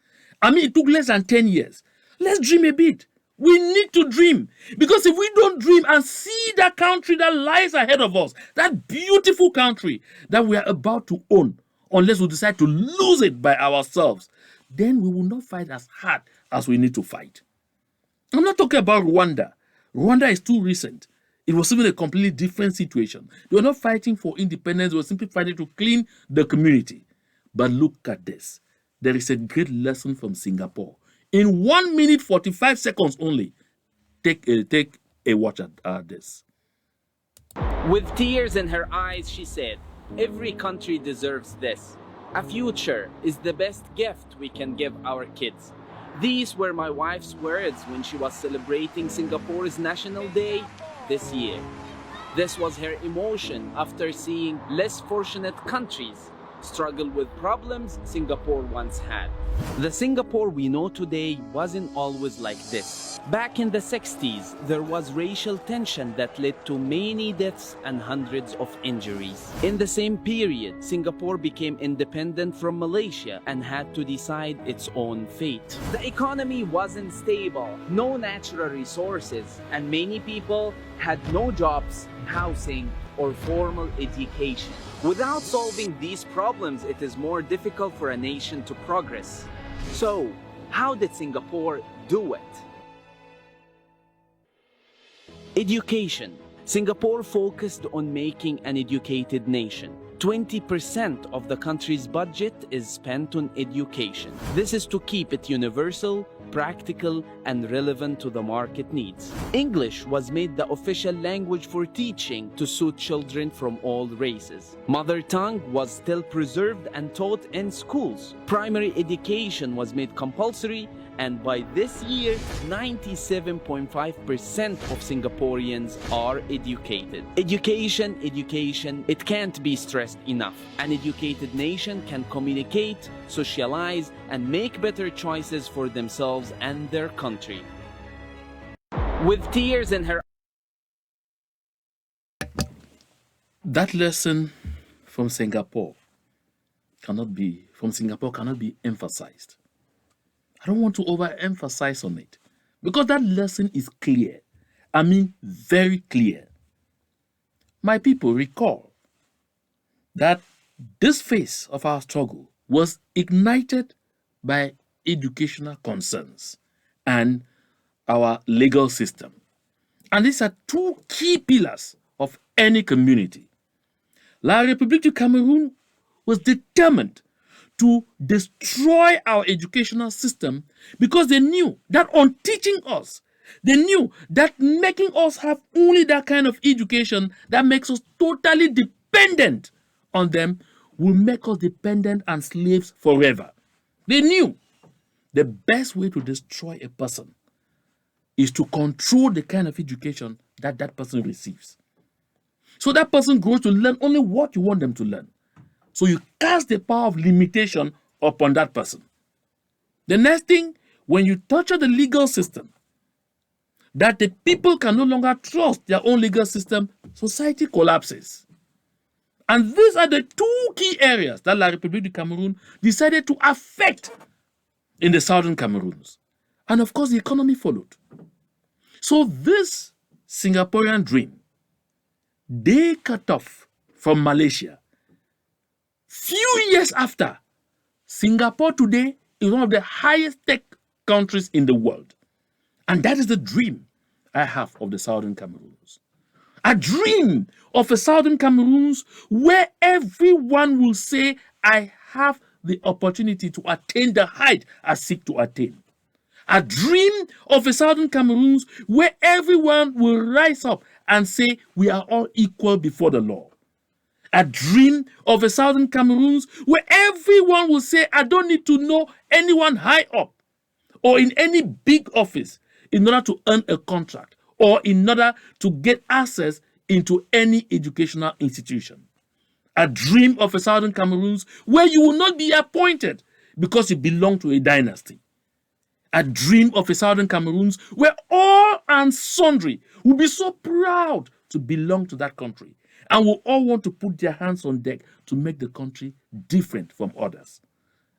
S1: I mean, it took less than 10 years. Let's dream a bit. We need to dream. Because if we don't dream and see that country that lies ahead of us, that beautiful country that we are about to own, unless we decide to lose it by ourselves, then we will not fight as hard as we need to fight. I'm not talking about Rwanda. Rwanda is too recent. It was even a completely different situation. They were not fighting for independence. They were simply fighting to clean the community. But look at this. There is a great lesson from Singapore. In 1 minute 45 seconds only, take a watch at this.
S8: With tears in her eyes, she said, "Every country deserves this. A future is the best gift we can give our kids." These were my wife's words when she was celebrating Singapore's National Day this year. This was her emotion after seeing less fortunate countries struggle with problems Singapore once had. The Singapore we know today wasn't always like this. Back in the 60s, there was racial tension that led to many deaths and hundreds of injuries. In the same period, Singapore became independent from Malaysia and had to decide its own fate. The economy wasn't stable, no natural resources, and many people had no jobs, housing, or formal education. Without solving these problems, it is more difficult for a nation to progress. So, how did Singapore do it? Education. Singapore focused on making an educated nation. 20% of the country's budget is spent on education. This is to keep it universal, practical, and relevant to the market needs. English was made the official language for teaching to suit children from all races. Mother tongue was still preserved and taught in schools. Primary education was made compulsory, and by this year, 97.5% of Singaporeans are educated. Education, it can't be stressed enough. An educated nation can communicate, socialize, and make better choices for themselves and their country. With tears in her...
S1: That lesson from Singapore cannot be emphasized. I don't want to overemphasize on it because that lesson is clear. I mean, very clear. My people, recall that this phase of our struggle was ignited by educational concerns and our legal system. And these are two key pillars of any community. La République du Cameroun was determined to destroy our educational system because they knew that on teaching us, they knew that making us have only that kind of education that makes us totally dependent on them will make us dependent and slaves forever. They knew the best way to destroy a person is to control the kind of education that that person receives. So that person grows to learn only what you want them to learn. So you cast the power of limitation upon that person. The next thing, when you torture the legal system, that the people can no longer trust their own legal system, society collapses. And these are the two key areas that La République du Cameroun decided to affect in the southern Cameroons. And of course, the economy followed. So this Singaporean dream, they cut off from Malaysia. Few years after, Singapore today is one of the highest tech countries in the world. And that is the dream I have of the southern Cameroons. A dream of a southern Cameroons where everyone will say, I have the opportunity to attain the height I seek to attain. A dream of a southern Cameroons where everyone will rise up and say, we are all equal before the law. A dream of a southern Cameroons where everyone will say, I don't need to know anyone high up or in any big office in order to earn a contract or in order to get access into any educational institution. A dream of a southern Cameroons where you will not be appointed because you belong to a dynasty. A dream of a southern Cameroons where all and sundry will be so proud to belong to that country and will all want to put their hands on deck to make the country different from others.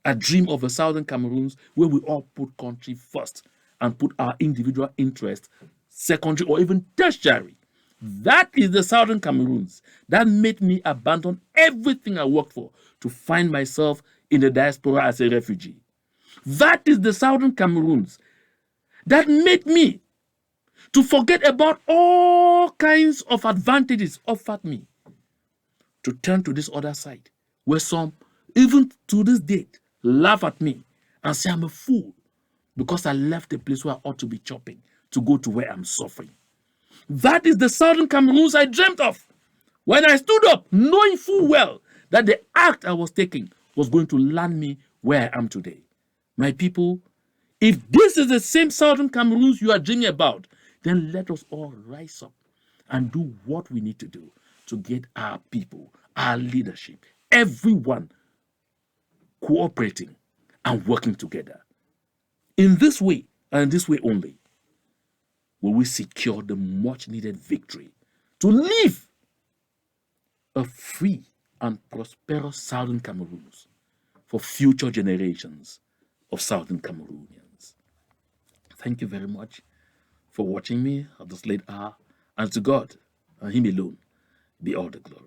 S1: A dream of a southern Cameroons where we all put country first and put our individual interest secondary or even tertiary. That is the southern Cameroons that made me abandon everything I worked for to find myself in the diaspora as a refugee. That is the southern Cameroons that made me to forget about all kinds of advantages offered me to turn to this other side, where some, even to this date, laugh at me and say I'm a fool because I left the place where I ought to be chopping to go to where I'm suffering. That is the southern Cameroons I dreamt of when I stood up, knowing full well that the act I was taking was going to land me where I am today. My people, if this is the same southern Cameroons you are dreaming about, then let us all rise up and do what we need to do to get our people, our leadership, everyone cooperating and working together. In this way, and this way only, will we secure the much needed victory to live a free and prosperous southern Cameroons for future generations of southern Cameroonians. Thank you very much for watching me at this late hour, and to God and Him alone be all the glory.